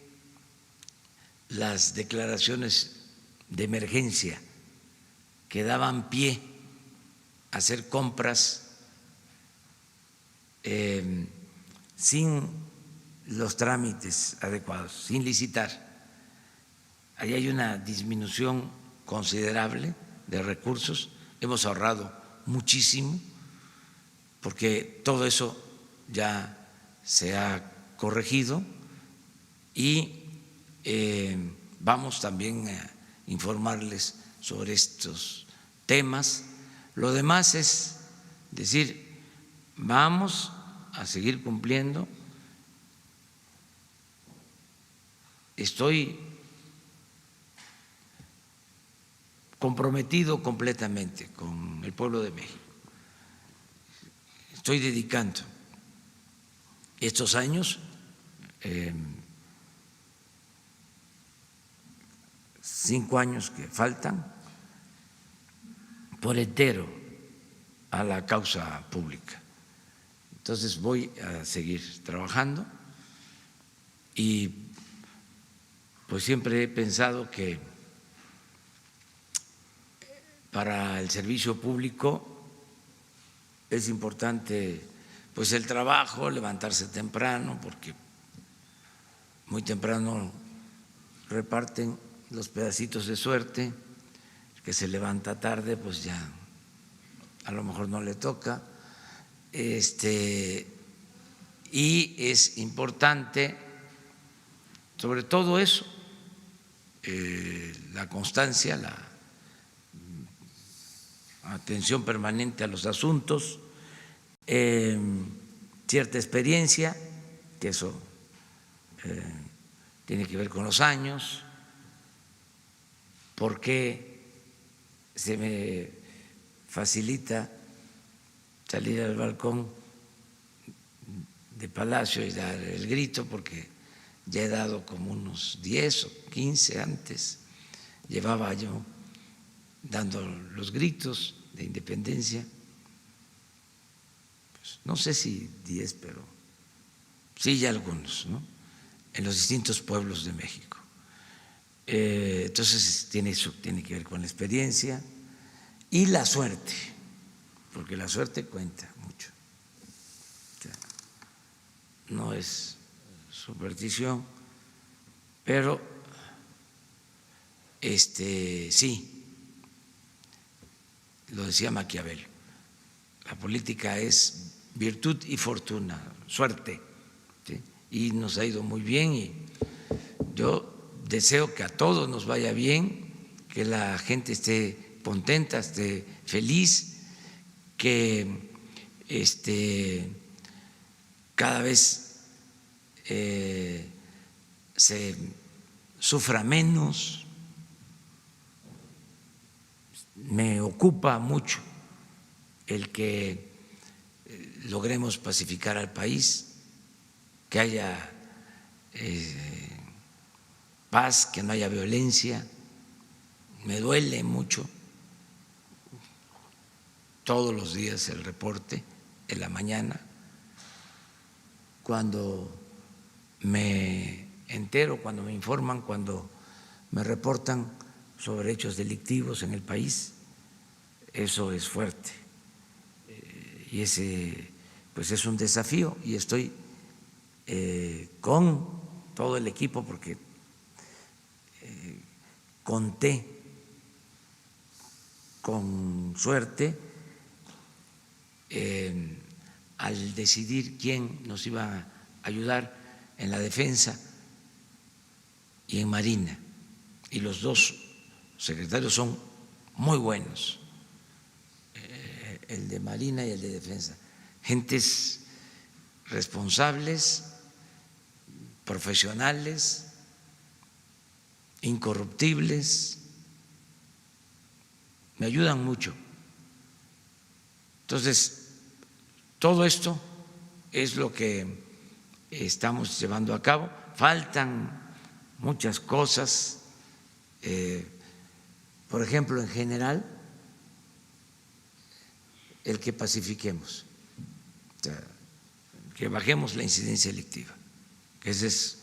las declaraciones de emergencia que daban pie a hacer compras sin los trámites adecuados, sin licitar. Ahí hay una disminución considerable de recursos, hemos ahorrado muchísimo porque todo eso ya se ha corregido y vamos también a informarles sobre estos temas. Lo demás es decir, vamos a seguir cumpliendo. Estoy comprometido completamente con el pueblo de México. Estoy dedicando estos años 5 años que faltan por entero a la causa pública. Entonces voy a seguir trabajando y pues siempre he pensado que para el servicio público es importante pues el trabajo, levantarse temprano, porque muy temprano reparten los pedacitos de suerte. El que se levanta tarde pues ya a lo mejor no le toca. Y es importante sobre todo eso, la constancia, la atención permanente a los asuntos, cierta experiencia, que eso tiene que ver con los años, porque se me facilita salir al balcón de Palacio y dar el grito, porque ya he dado como unos 10 o 15 antes, llevaba yo dando los gritos de independencia, pues no sé si 10, pero sí ya algunos, ¿no? En los distintos pueblos de México. Entonces eso tiene que ver con la experiencia y la suerte, porque la suerte cuenta mucho. O sea, no es superstición, pero sí, lo decía Maquiavelo, la política es virtud y fortuna, suerte, ¿sí? Y nos ha ido muy bien y yo deseo que a todos nos vaya bien, que la gente esté contenta, esté feliz, que cada vez se sufra menos. Me ocupa mucho el que logremos pacificar al país, que haya paz, que no haya violencia. Me duele mucho todos los días el reporte en la mañana, cuando me entero, cuando me informan, cuando me reportan sobre hechos delictivos en el país. Eso es fuerte y ese pues es un desafío, y estoy con todo el equipo porque conté con suerte al decidir quién nos iba a ayudar en la defensa y en Marina, y los dos secretarios son muy buenos, el de Marina y el de Defensa, gentes responsables, profesionales, incorruptibles, me ayudan mucho. Entonces, todo esto es lo que estamos llevando a cabo. Faltan muchas cosas, por ejemplo, en general, el que pacifiquemos, o sea, que bajemos la incidencia delictiva, que ese es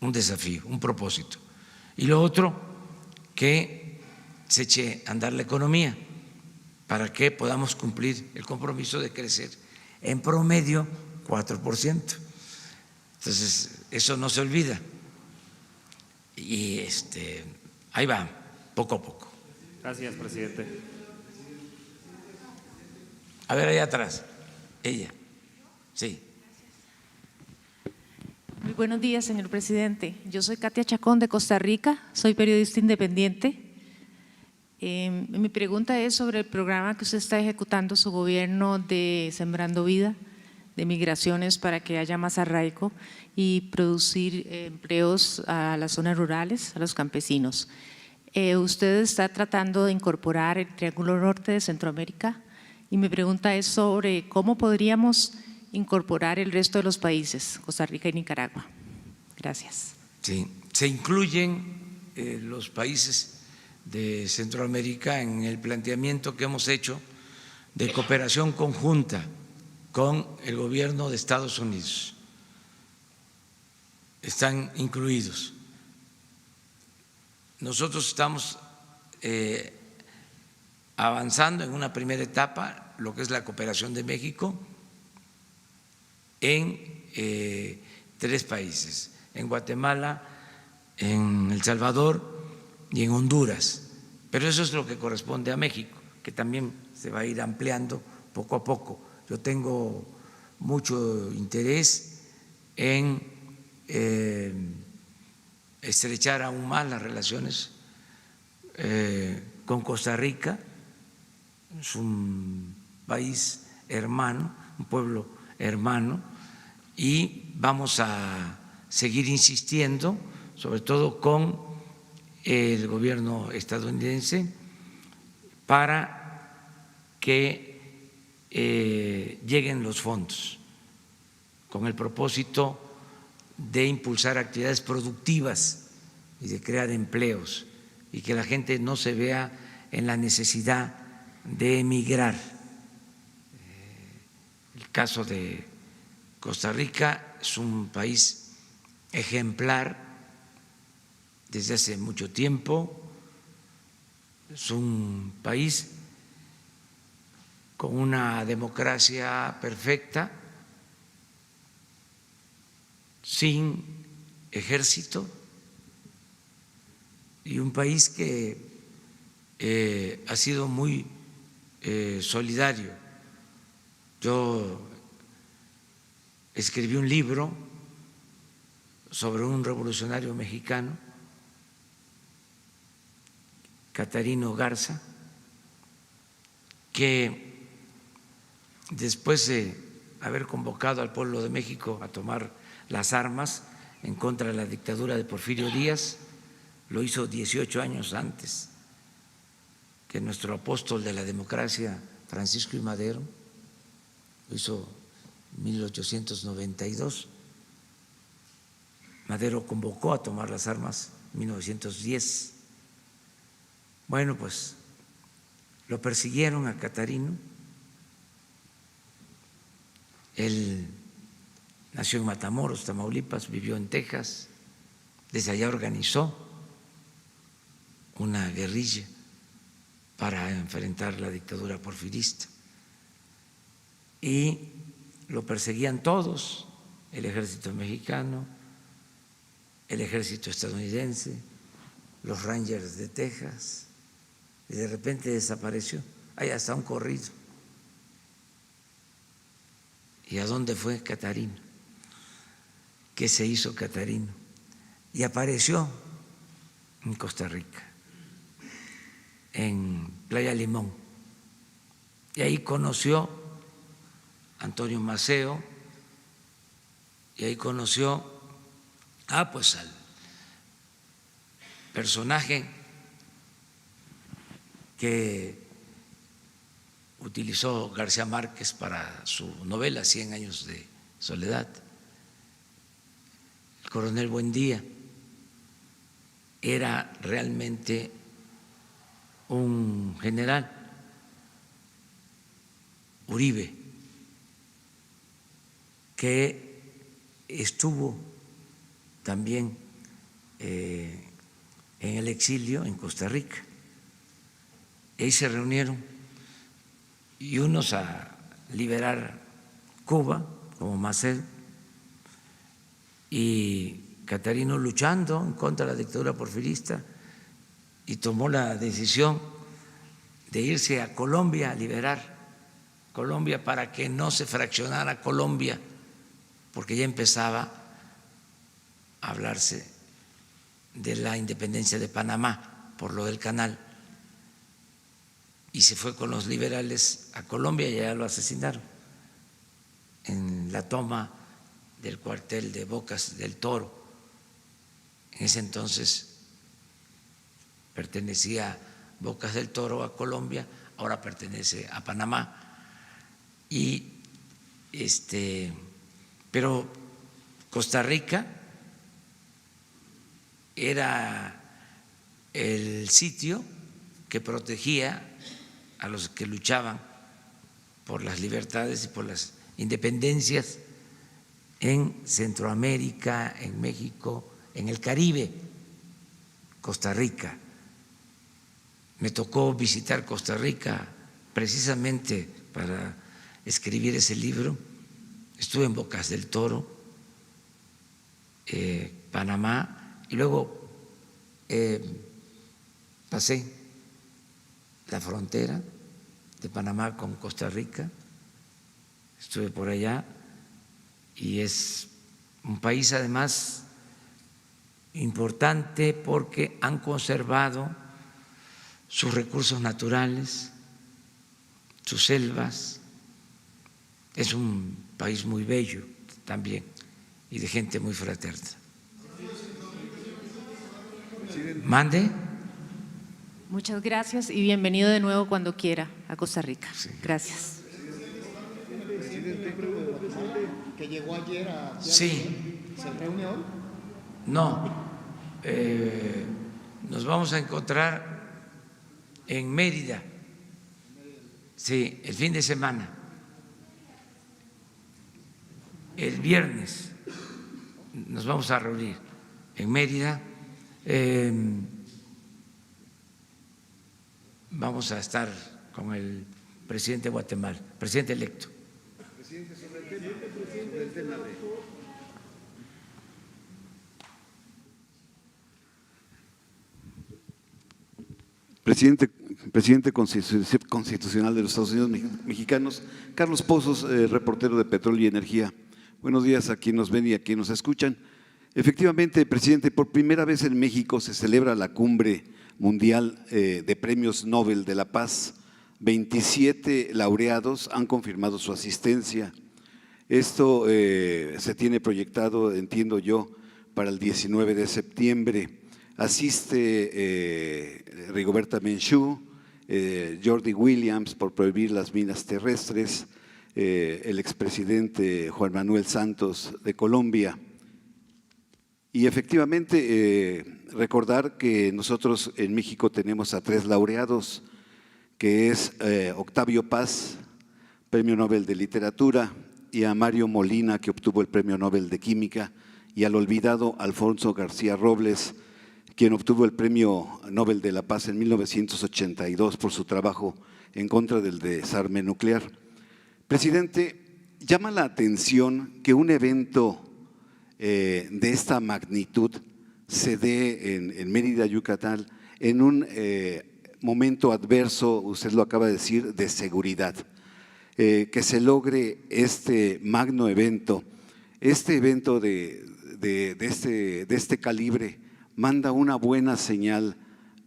un desafío, un propósito. Y lo otro, que se eche a andar la economía para que podamos cumplir el compromiso de crecer en promedio 4%. Entonces, eso no se olvida. Y ahí va, poco a poco. Gracias, presidente. A ver, allá atrás, ella. Sí. Muy buenos días, señor presidente. Yo soy Katia Chacón de Costa Rica, soy periodista independiente. Mi pregunta es sobre el programa que usted está ejecutando su gobierno de Sembrando Vida, de migraciones para que haya más arraigo y producir empleos a las zonas rurales, a los campesinos. Usted está tratando de incorporar el Triángulo Norte de Centroamérica y mi pregunta es sobre cómo podríamos incorporar el resto de los países, Costa Rica y Nicaragua. Gracias. Sí, se incluyen los países de Centroamérica en el planteamiento que hemos hecho de cooperación conjunta con el gobierno de Estados Unidos. Están incluidos. Nosotros estamos avanzando en una primera etapa, lo que es la cooperación de México, en 3 países, en Guatemala, en El Salvador y en Honduras. Pero eso es lo que corresponde a México, que también se va a ir ampliando poco a poco. Yo tengo mucho interés en estrechar aún más las relaciones con Costa Rica. Es un país hermano, un pueblo hermano, y vamos a seguir insistiendo, sobre todo con el gobierno estadounidense, para que lleguen los fondos con el propósito de impulsar actividades productivas y de crear empleos y que la gente no se vea en la necesidad de emigrar. El caso de Costa Rica es un país ejemplar desde hace mucho tiempo, es un país con una democracia perfecta, sin ejército, y un país que ha sido muy solidario. Yo escribí un libro sobre un revolucionario mexicano, Catarino Garza, que después de haber convocado al pueblo de México a tomar las armas en contra de la dictadura de Porfirio Díaz, lo hizo 18 años antes que nuestro apóstol de la democracia, Francisco I. Madero, lo hizo en 1892. Madero convocó a tomar las armas en 1910. Bueno, pues lo persiguieron a Catarino. Él nació en Matamoros, Tamaulipas, vivió en Texas, desde allá organizó una guerrilla para enfrentar la dictadura porfirista. Y lo perseguían todos, el ejército mexicano, el ejército estadounidense, los Rangers de Texas, y de repente desapareció. Hay hasta un corrido. ¿Y a dónde fue Catarino? ¿Qué se hizo Catarino? Y apareció en Costa Rica, en Playa Limón, y ahí conoció a Antonio Maceo, y ahí conoció pues al personaje que utilizó García Márquez para su novela 100 años de soledad, el coronel Buendía. Era realmente un general, Uribe, que estuvo también en el exilio en Costa Rica. Ahí se reunieron y unos a liberar Cuba, como Maceo, y Catarino luchando en contra de la dictadura porfirista, y tomó la decisión de irse a Colombia a liberar Colombia para que no se fraccionara Colombia, porque ya empezaba a hablarse de la independencia de Panamá por lo del canal. Y se fue con los liberales a Colombia y allá lo asesinaron en la toma del cuartel de Bocas del Toro. En ese entonces pertenecía Bocas del Toro a Colombia, ahora pertenece a Panamá. Pero Costa Rica era el sitio que protegía a los que luchaban por las libertades y por las independencias en Centroamérica, en México, en el Caribe. Costa Rica. Me tocó visitar Costa Rica precisamente para escribir ese libro. Estuve en Bocas del Toro, Panamá, y luego pasé la frontera de Panamá con Costa Rica, estuve por allá, y es un país además importante porque han conservado sus recursos naturales, sus selvas. Es un país muy bello también y de gente muy fraterna. Mande. Muchas gracias y bienvenido de nuevo cuando quiera a Costa Rica. Sí. Gracias. Que llegó ayer a Sí. ¿Se reúne hoy? No, nos vamos a encontrar en Mérida, sí, el fin de semana, el viernes nos vamos a reunir en Mérida, vamos a estar con el presidente de Guatemala, presidente electo. Presidente, sobre el tema de... Presidente constitucional de los Estados Unidos mexicanos, Carlos Pozos, reportero de Petróleo y Energía. Buenos días a quienes nos ven y a quienes nos escuchan. Efectivamente, presidente, por primera vez en México se celebra la Cumbre Mundial de Premios Nobel de la Paz. 27 laureados han confirmado su asistencia. Esto se tiene proyectado, entiendo yo, para el 19 de septiembre. Asiste Rigoberta Menchú, Jordi Williams por prohibir las minas terrestres, el expresidente Juan Manuel Santos de Colombia. Y efectivamente recordar que nosotros en México tenemos a 3 laureados, que es Octavio Paz, Premio Nobel de Literatura, y a Mario Molina, que obtuvo el Premio Nobel de Química, y al olvidado Alfonso García Robles, quien obtuvo el Premio Nobel de la Paz en 1982 por su trabajo en contra del desarme nuclear. Presidente, llama la atención que un evento de esta magnitud se dé en Mérida, Yucatán, en un momento adverso, usted lo acaba de decir, de seguridad. Que se logre este magno evento, de este calibre, manda una buena señal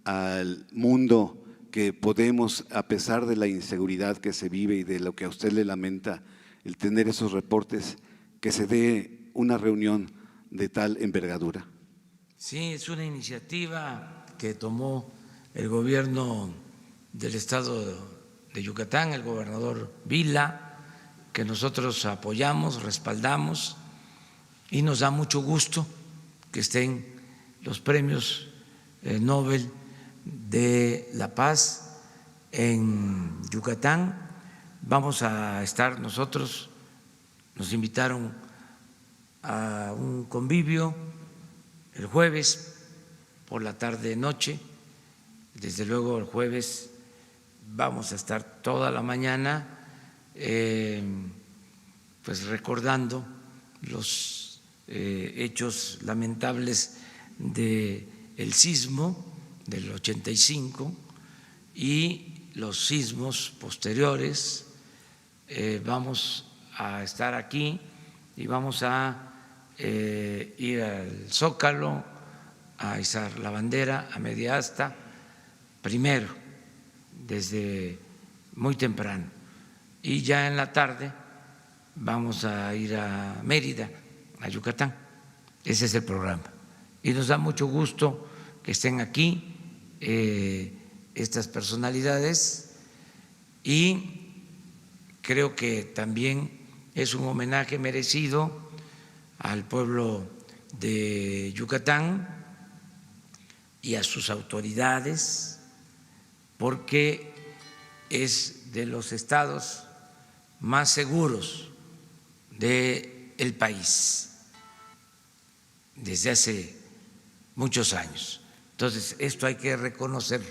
al mundo que podemos, a pesar de la inseguridad que se vive y de lo que a usted le lamenta el tener esos reportes, que se dé una reunión de tal envergadura. Sí, es una iniciativa que tomó el gobierno del estado de Yucatán, el gobernador Vila, que nosotros apoyamos, respaldamos, y nos da mucho gusto que estén los premios Nobel de la Paz en Yucatán. Vamos a estar nosotros, nos invitaron a un convivio el jueves por la tarde-noche. Desde luego el jueves vamos a estar toda la mañana pues recordando los hechos lamentables del sismo del 85 y los sismos posteriores. Vamos a estar aquí y vamos a ir al Zócalo, a izar la bandera a media asta, primero, desde muy temprano. Y ya en la tarde vamos a ir a Mérida, a Yucatán. Ese es el programa. Y nos da mucho gusto que estén aquí estas personalidades, y creo que también es un homenaje merecido al pueblo de Yucatán y a sus autoridades, porque es de los estados más seguros del país desde hace muchos años. Entonces, esto hay que reconocerlo,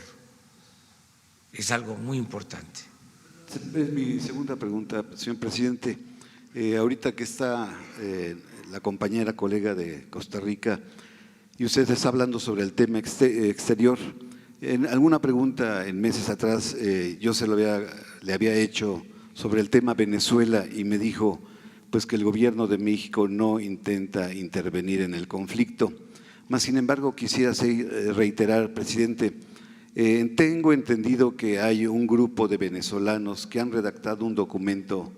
es algo muy importante. Es mi segunda pregunta, señor presidente. Ahorita que está la compañera colega de Costa Rica y usted está hablando sobre el tema exterior, en alguna pregunta en meses atrás yo le había hecho sobre el tema Venezuela y me dijo pues que el gobierno de México no intenta intervenir en el conflicto. Mas, sin embargo, quisiera reiterar, presidente, tengo entendido que hay un grupo de venezolanos que han redactado un documento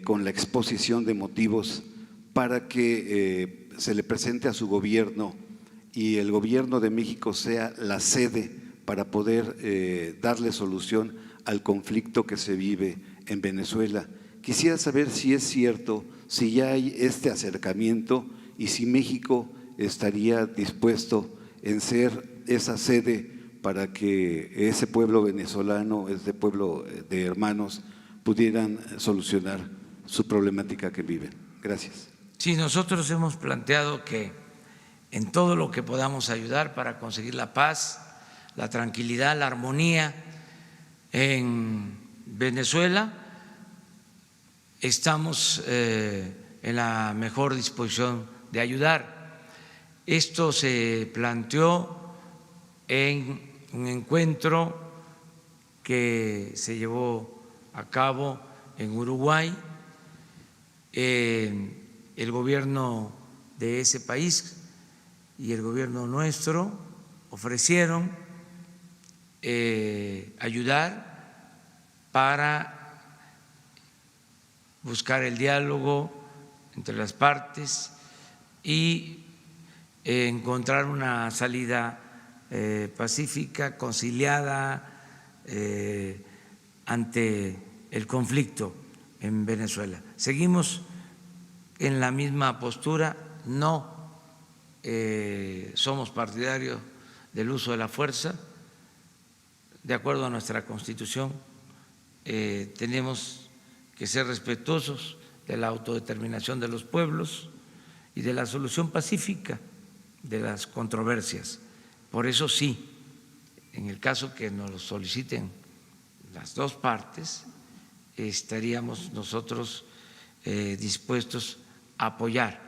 con la exposición de motivos para que se le presente a su gobierno y el gobierno de México sea la sede para poder darle solución al conflicto que se vive en Venezuela. Quisiera saber si es cierto, si ya hay este acercamiento y si México estaría dispuesto en ser esa sede para que ese pueblo venezolano, ese pueblo de hermanos, pudieran solucionar su problemática que viven. Gracias. Sí, nosotros hemos planteado que en todo lo que podamos ayudar para conseguir la paz, la tranquilidad, la armonía en Venezuela, estamos en la mejor disposición de ayudar. Esto se planteó en un encuentro que se llevó a cabo en Uruguay. El gobierno de ese país y el gobierno nuestro ofrecieron ayudar para buscar el diálogo entre las partes y encontrar una salida pacífica, conciliada ante el conflicto en Venezuela. Seguimos en la misma postura, no somos partidarios del uso de la fuerza. De acuerdo a nuestra Constitución, tenemos que ser respetuosos de la autodeterminación de los pueblos y de la solución pacífica de las controversias. Por eso sí, en el caso que nos lo soliciten las dos partes, estaríamos nosotros dispuestos a apoyar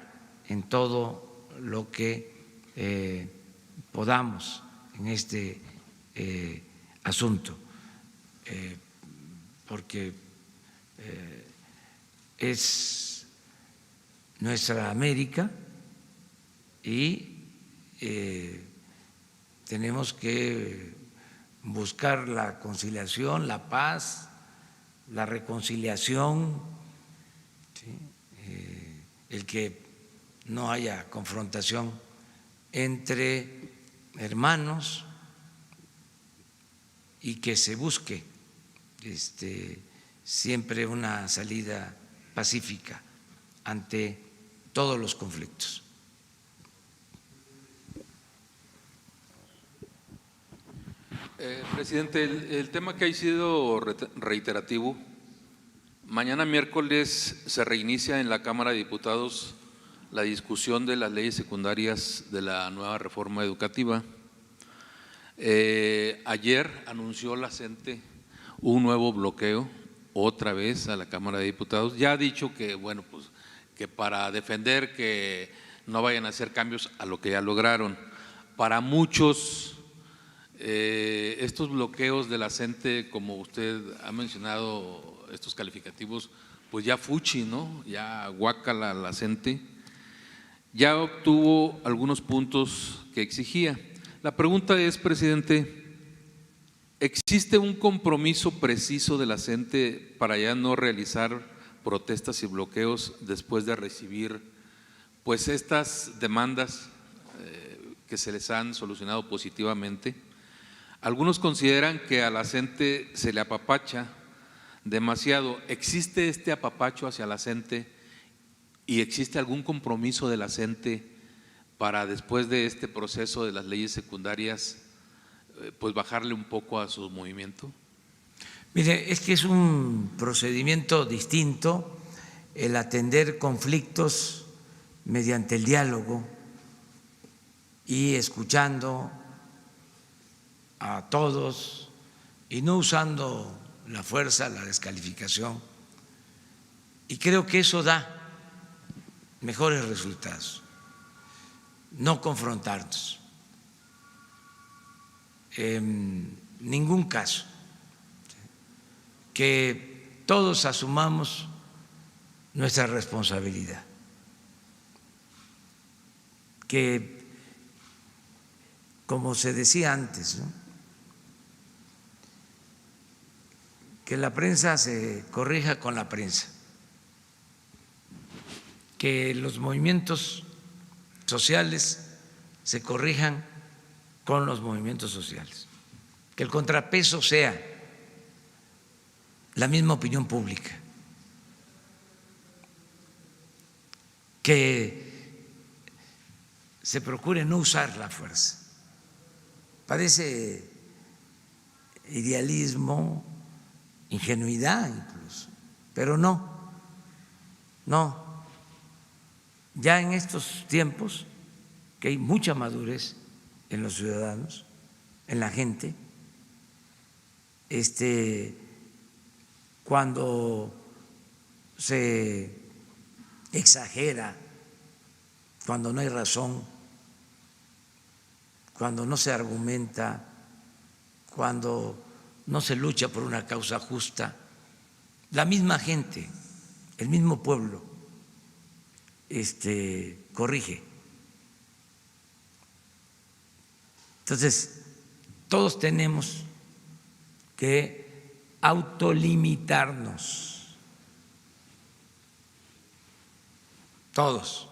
en todo lo que podamos en este asunto, porque es nuestra América y tenemos que buscar la conciliación, la paz, la reconciliación, ¿sí? El que no haya confrontación entre hermanos y que se busque siempre una salida pacífica ante todos los conflictos. Presidente, el tema que ha sido reiterativo, mañana miércoles se reinicia en la Cámara de Diputados la discusión de las leyes secundarias de la nueva reforma educativa. Ayer anunció la CENTE un nuevo bloqueo otra vez a la Cámara de Diputados. Ya ha dicho que, bueno, pues que para defender que no vayan a hacer cambios a lo que ya lograron. Para muchos, estos bloqueos de la CENTE, como usted ha mencionado, estos calificativos, pues ya fuchi, ¿no? Ya guácala la CENTE. Ya obtuvo algunos puntos que exigía. La pregunta es, presidente, ¿existe un compromiso preciso de la CENTE para ya no realizar protestas y bloqueos después de recibir pues estas demandas que se les han solucionado positivamente? Algunos consideran que a la gente se le apapacha demasiado. ¿Existe este apapacho hacia la gente y existe algún compromiso de la gente para después de este proceso de las leyes secundarias pues bajarle un poco a su movimiento? Mire, es que es un procedimiento distinto el atender conflictos mediante el diálogo y escuchando a todos y no usando la fuerza, la descalificación. Y creo que eso da mejores resultados, no confrontarnos en ningún caso, que todos asumamos nuestra responsabilidad, que, como se decía antes, ¿no?, que la prensa se corrija con la prensa, que los movimientos sociales se corrijan con los movimientos sociales, que el contrapeso sea la misma opinión pública, que se procure no usar la fuerza. Parece idealismo, ingenuidad incluso, pero no. Ya en estos tiempos que hay mucha madurez en los ciudadanos, en la gente, cuando se exagera, cuando no hay razón, cuando no se argumenta, cuando no se lucha por una causa justa, la misma gente, el mismo pueblo, corrige. Entonces, todos tenemos que autolimitarnos, todos,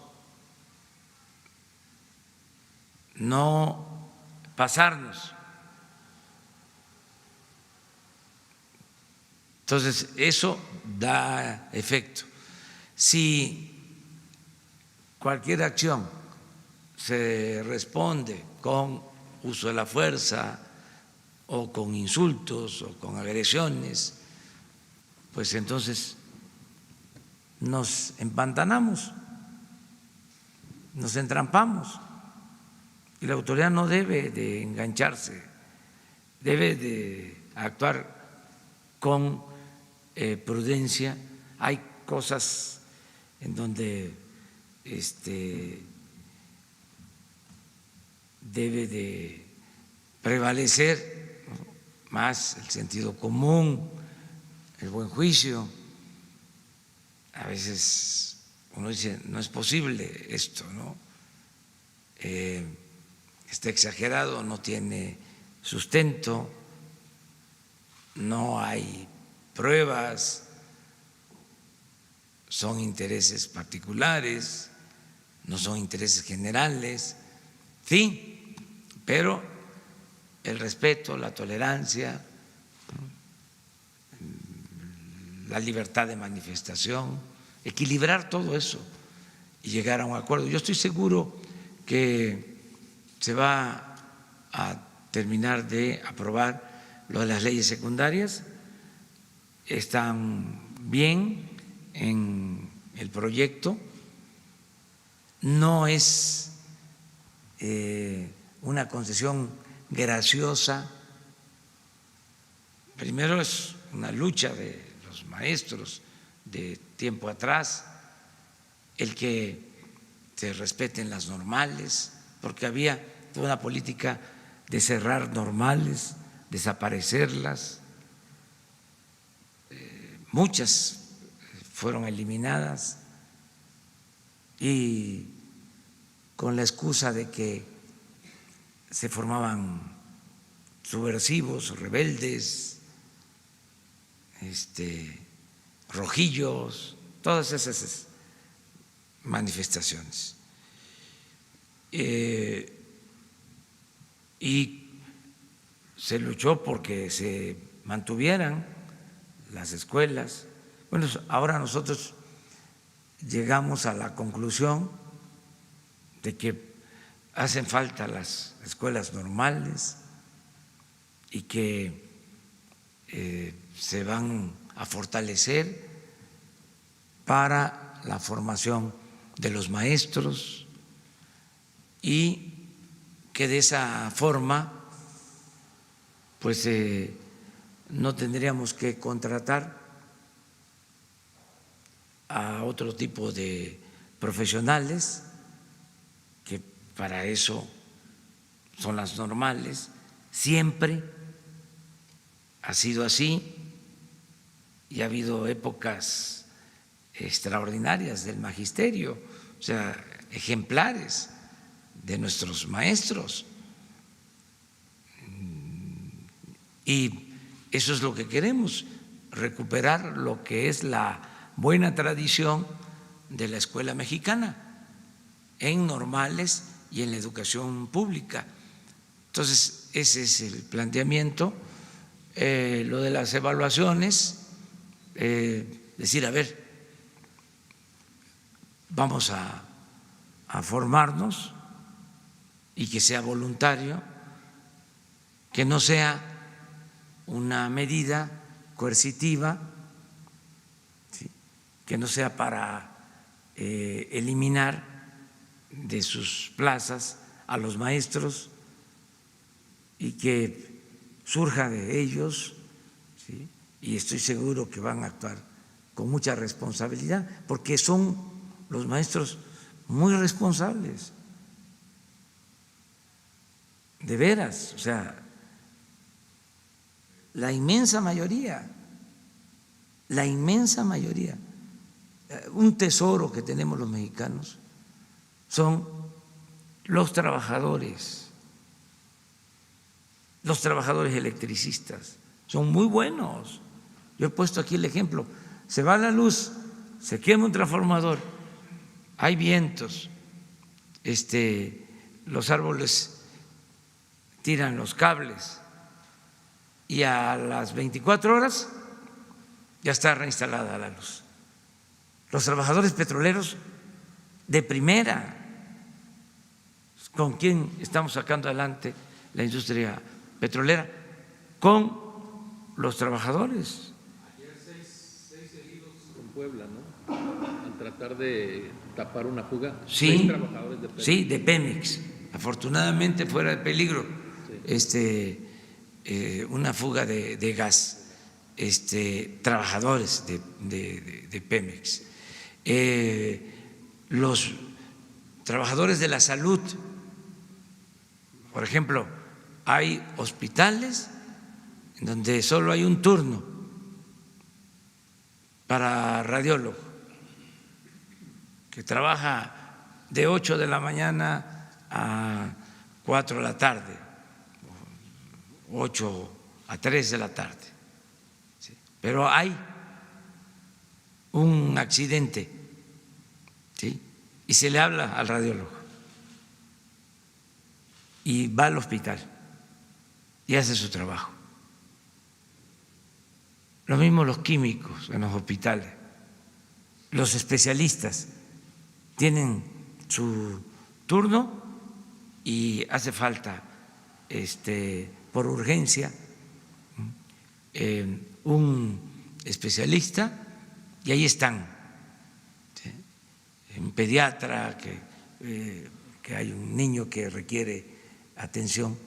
no pasarnos. Entonces, eso da efecto. Si cualquier acción se responde con uso de la fuerza o con insultos o con agresiones, pues entonces nos empantanamos, nos entrampamos y la autoridad no debe de engancharse, debe de actuar con prudencia. Hay cosas en donde debe de prevalecer más el sentido común, el buen juicio. A veces uno dice, no es posible esto, ¿no? Está exagerado, no tiene sustento, no hay pruebas, son intereses particulares, no son intereses generales, sí, pero el respeto, la tolerancia, la libertad de manifestación, equilibrar todo eso y llegar a un acuerdo. Yo estoy seguro que se va a terminar de aprobar lo de las leyes secundarias, están bien en el proyecto, no es una concesión graciosa. Primero es una lucha de los maestros de tiempo atrás, el que se respeten las normales, porque había toda una política de cerrar normales, desaparecerlas, muchas fueron eliminadas y con la excusa de que se formaban subversivos, rebeldes, rojillos, todas esas manifestaciones. Y se luchó porque se mantuvieran las escuelas. Bueno, ahora nosotros llegamos a la conclusión de que hacen falta las escuelas normales y que se van a fortalecer para la formación de los maestros y que de esa forma pues no tendríamos que contratar a otro tipo de profesionales, que para eso son las normales, siempre ha sido así y ha habido épocas extraordinarias del magisterio, o sea, ejemplares de nuestros maestros. Y eso es lo que queremos, recuperar lo que es la buena tradición de la escuela mexicana en normales y en la educación pública. Entonces, ese es el planteamiento. Lo de las evaluaciones, decir, a ver, vamos a formarnos y que sea voluntario, que no sea una medida coercitiva, ¿sí?, que no sea para eliminar de sus plazas a los maestros y que surja de ellos, ¿sí?, y estoy seguro que van a actuar con mucha responsabilidad, porque son los maestros muy responsables, de veras, o sea, la inmensa mayoría, un tesoro que tenemos los mexicanos son los trabajadores electricistas, son muy buenos. Yo he puesto aquí el ejemplo, se va la luz, se quema un transformador, hay vientos, los árboles tiran los cables y a las 24 horas ya está reinstalada la luz. Los trabajadores petroleros de primera, ¿con quién estamos sacando adelante la industria petrolera? Con los trabajadores. Ayer seis heridos en Puebla, ¿no? Al tratar de tapar una fuga. Sí, 6 trabajadores de Pemex. Sí, de Pemex, afortunadamente fuera de peligro. Sí. Una fuga de gas, trabajadores de Pemex, los trabajadores de la salud. Por ejemplo, hay hospitales en donde solo hay un turno para radiólogo, que trabaja de 8 de la mañana a 4 de la tarde, 8 a 3 de la tarde. ¿Sí? Pero hay un accidente, ¿sí?, y se le habla al radiólogo y va al hospital y hace su trabajo. Lo mismo los químicos en los hospitales, los especialistas tienen su turno y hace falta por urgencia un especialista y ahí están, ¿sí?, un pediatra, que hay un niño que requiere atención,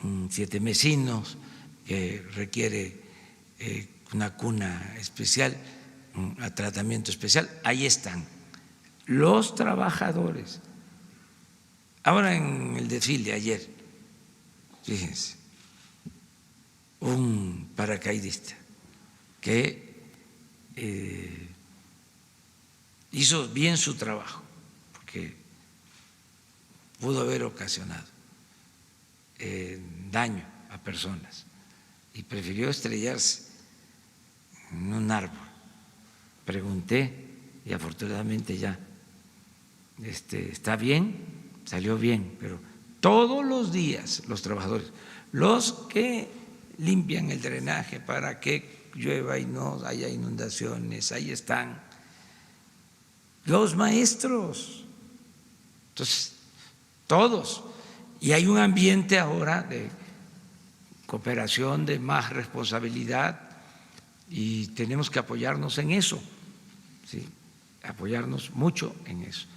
un 7-mesinos que requiere una cuna especial, un tratamiento especial, ahí están los trabajadores. Ahora en el desfile ayer, fíjense, un paracaidista que hizo bien su trabajo, porque pudo haber ocasionado daño a personas y prefirió estrellarse en un árbol. Pregunté y afortunadamente ya está bien, salió bien, pero todos los días los trabajadores, los que limpian el drenaje para que llueva y no haya inundaciones, ahí están los maestros, entonces todos, y hay un ambiente ahora de cooperación, de más responsabilidad, y tenemos que apoyarnos en eso, ¿sí? Apoyarnos mucho en eso.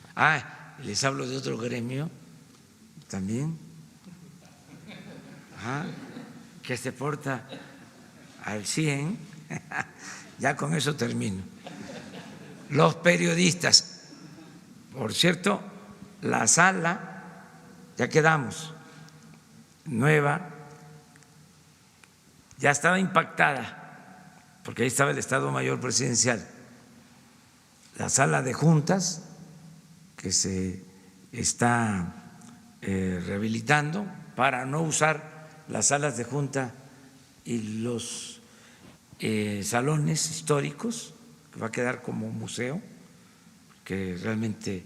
Les hablo de otro gremio también, que se porta al 100, ya con eso termino. Los periodistas, por cierto, la sala, ya quedamos, nueva, ya estaba impactada, porque ahí estaba el Estado Mayor Presidencial. La sala de juntas que se está rehabilitando para no usar las salas de junta y los salones históricos, que va a quedar como museo, que realmente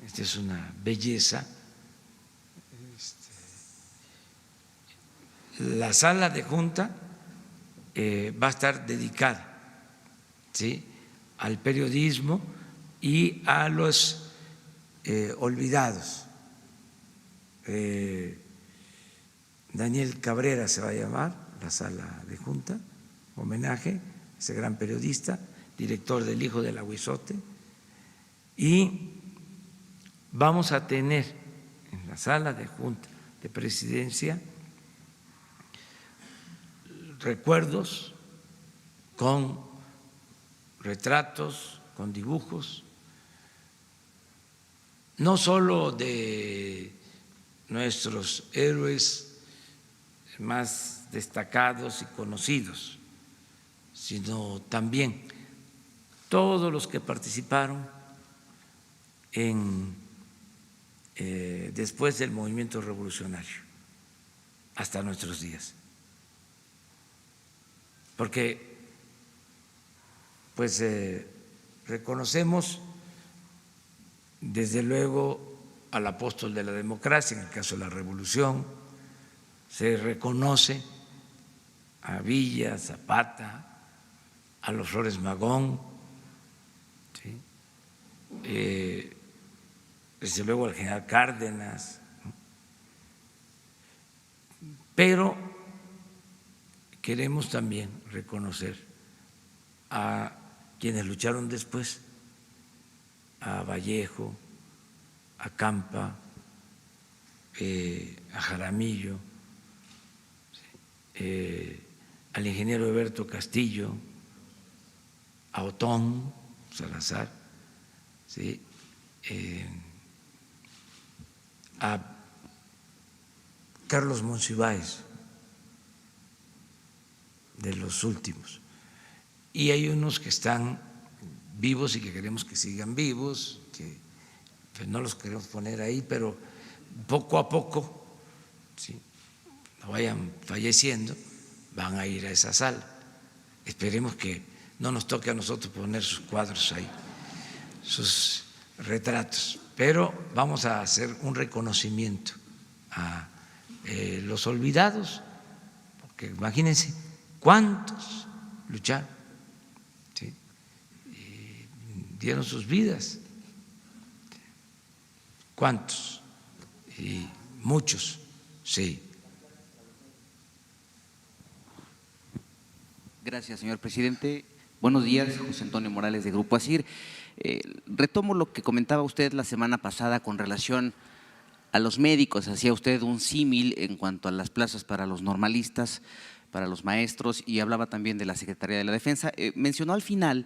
es una belleza. La sala de junta va a estar dedicada, ¿sí?, al periodismo y a los olvidados. Daniel Cabrera se va a llamar la sala de junta, homenaje a ese gran periodista, director del Hijo del Aguizote, y vamos a tener en la sala de junta de presidencia recuerdos con retratos, con dibujos, no solo de nuestros héroes más destacados y conocidos, sino también todos los que participaron después del movimiento revolucionario hasta nuestros días. Porque pues reconocemos desde luego al apóstol de la democracia, en el caso de la revolución, se reconoce a Villa, Zapata, a los Flores Magón, ¿sí?, desde luego al general Cárdenas, ¿no? Pero queremos también reconocer a quienes lucharon después, a Vallejo, a Campa, a Jaramillo, al ingeniero Eberto Castillo, a Otón Salazar, ¿sí?, a Carlos Monsiváis, de los últimos, y hay unos que están vivos y que queremos que sigan vivos, que pues no los queremos poner ahí, pero poco a poco, ¿sí?, no vayan falleciendo, van a ir a esa sala. Esperemos que no nos toque a nosotros poner sus cuadros ahí, sus retratos, pero vamos a hacer un reconocimiento a los olvidados, porque imagínense cuántos lucharon, ¿sí?, y dieron sus vidas, cuántos, y muchos, sí. Gracias, señor presidente. Buenos días, José Antonio Morales de Grupo ASIR. Retomo lo que comentaba usted la semana pasada con relación a los médicos. Hacía usted un símil en cuanto a las plazas para los normalistas, para los maestros, y hablaba también de la Secretaría de la Defensa. Mencionó al final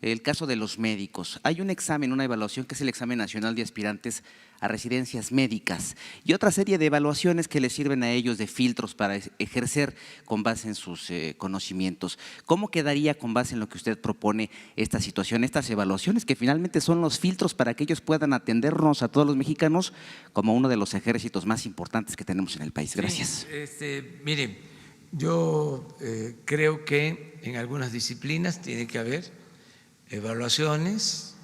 el caso de los médicos. Hay un examen, una evaluación que es el Examen Nacional de Aspirantes a Residencias Médicas y otra serie de evaluaciones que les sirven a ellos de filtros para ejercer con base en sus conocimientos. ¿Cómo quedaría con base en lo que usted propone esta situación, estas evaluaciones que finalmente son los filtros para que ellos puedan atendernos a todos los mexicanos como uno de los ejércitos más importantes que tenemos en el país? Gracias. Sí, mire, yo creo que en algunas disciplinas tiene que haber evaluaciones,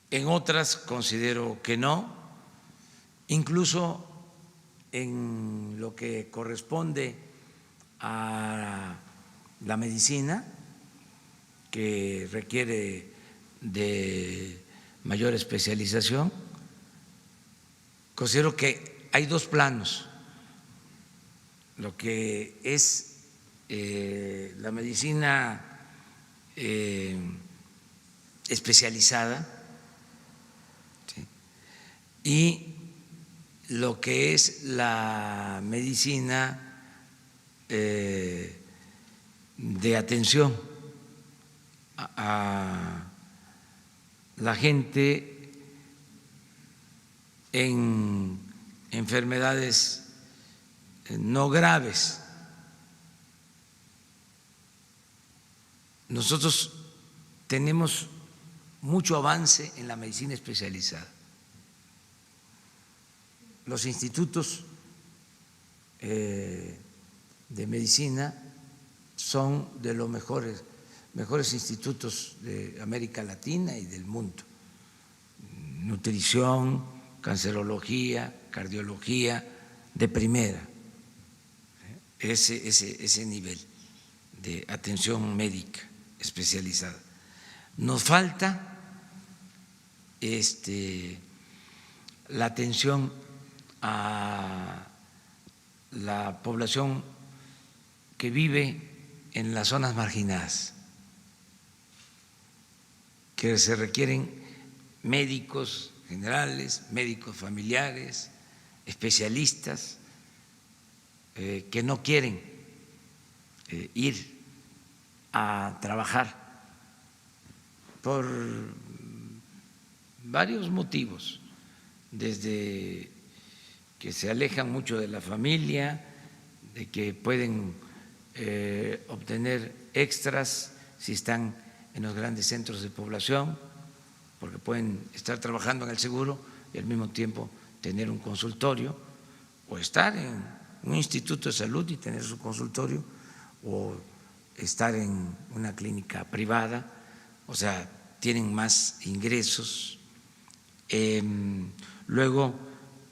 en otras considero que no, incluso en lo que corresponde a la medicina, que requiere de mayor especialización. Considero que hay dos planos: lo que es la medicina especializada, ¿sí?, y lo que es la medicina de atención a la gente en enfermedades no graves. Nosotros tenemos mucho avance en la medicina especializada. Los institutos de medicina son de los mejores institutos de América Latina y del mundo. Nutrición, cancerología, cardiología, de primera. Ese nivel de atención médica especializada. Nos falta la atención a la población que vive en las zonas marginadas, que se requieren médicos generales, médicos familiares, especialistas que no quieren ir a trabajar por varios motivos, desde que se alejan mucho de la familia, de que pueden obtener extras si están en los grandes centros de población, porque pueden estar trabajando en el seguro y al mismo tiempo tener un consultorio, o estar en un instituto de salud y tener su consultorio, o estar en una clínica privada, o sea, tienen más ingresos. Luego,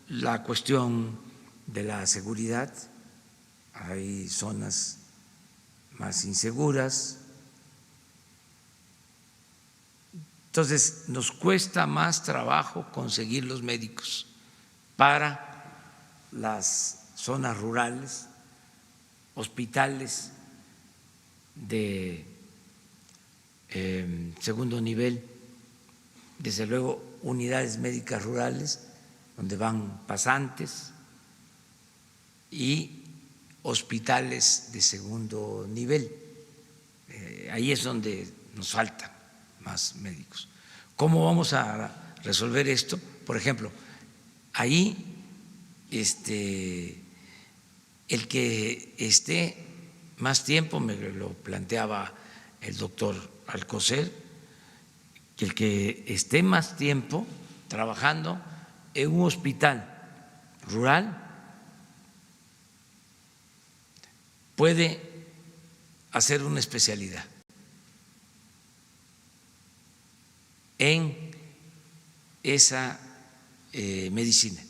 la cuestión de la seguridad, hay zonas más inseguras. Entonces, nos cuesta más trabajo conseguir los médicos para las zonas rurales, hospitales de segundo nivel, desde luego unidades médicas rurales donde van pasantes, y hospitales de segundo nivel. Ahí es donde nos faltan más médicos. ¿Cómo vamos a resolver esto? Por ejemplo, ahí el que esté más tiempo, me lo planteaba el doctor Alcocer, que el que esté más tiempo trabajando en un hospital rural puede hacer una especialidad en esa medicina,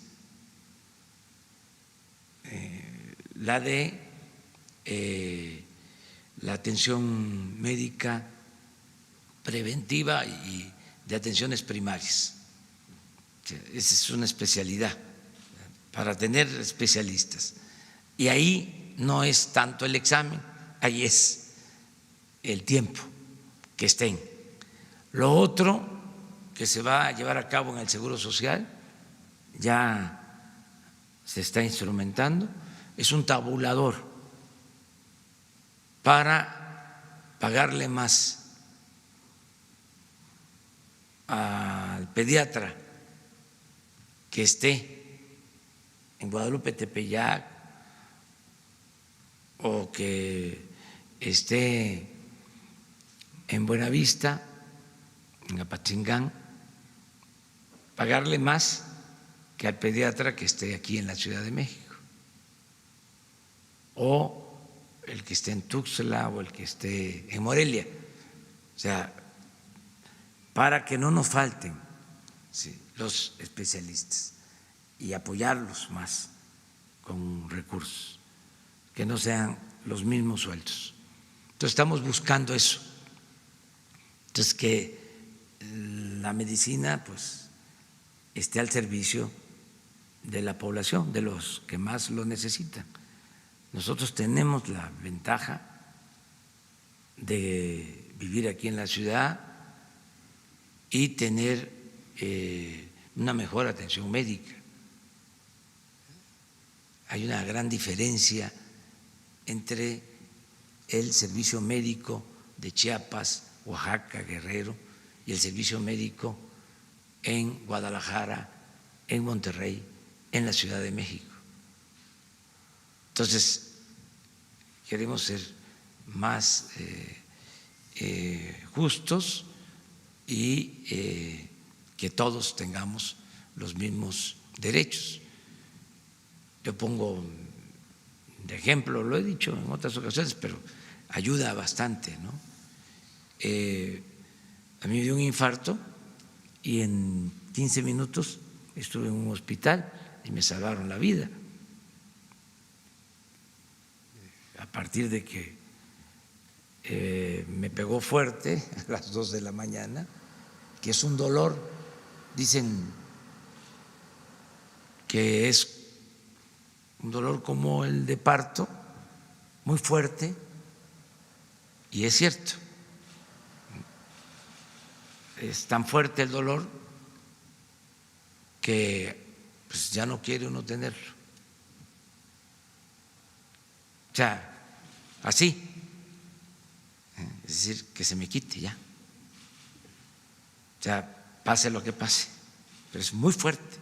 la de la atención médica preventiva y de atenciones primarias. Esa es una especialidad para tener especialistas. Y ahí no es tanto el examen, ahí es el tiempo que estén. Lo otro que se va a llevar a cabo en el Seguro Social, ya se está instrumentando, es un tabulador para pagarle más al pediatra que esté en Guadalupe Tepeyac o que esté en Buenavista, en Apatzingán, pagarle más que al pediatra que esté aquí en la Ciudad de México, o el que esté en Tuxtla o el que esté en Morelia. O sea, para que no nos falten los especialistas. y apoyarlos más con recursos, que no sean los mismos sueldos. Entonces estamos buscando eso. Entonces que la medicina pues esté al servicio de la población, de los que más lo necesitan. Nosotros tenemos la ventaja de vivir aquí en la ciudad y tener una mejor atención médica. Hay una gran diferencia entre el servicio médico de Chiapas, Oaxaca, Guerrero y el servicio médico en Guadalajara, en Monterrey, en la Ciudad de México. Entonces, queremos ser más justos y que todos tengamos los mismos derechos. Yo pongo de ejemplo, lo he dicho en otras ocasiones, pero ayuda bastante, ¿no? A mí me dio un infarto y en 15 minutos estuve en un hospital y me salvaron la vida. A partir de que me pegó fuerte a las 2 de la mañana, que es un dolor, dicen que es un dolor como el de parto, muy fuerte, y es cierto, es tan fuerte el dolor que pues, ya no quiere uno tenerlo. O sea, así, es decir, que se me quite ya. O sea, pase lo que pase, pero es muy fuerte.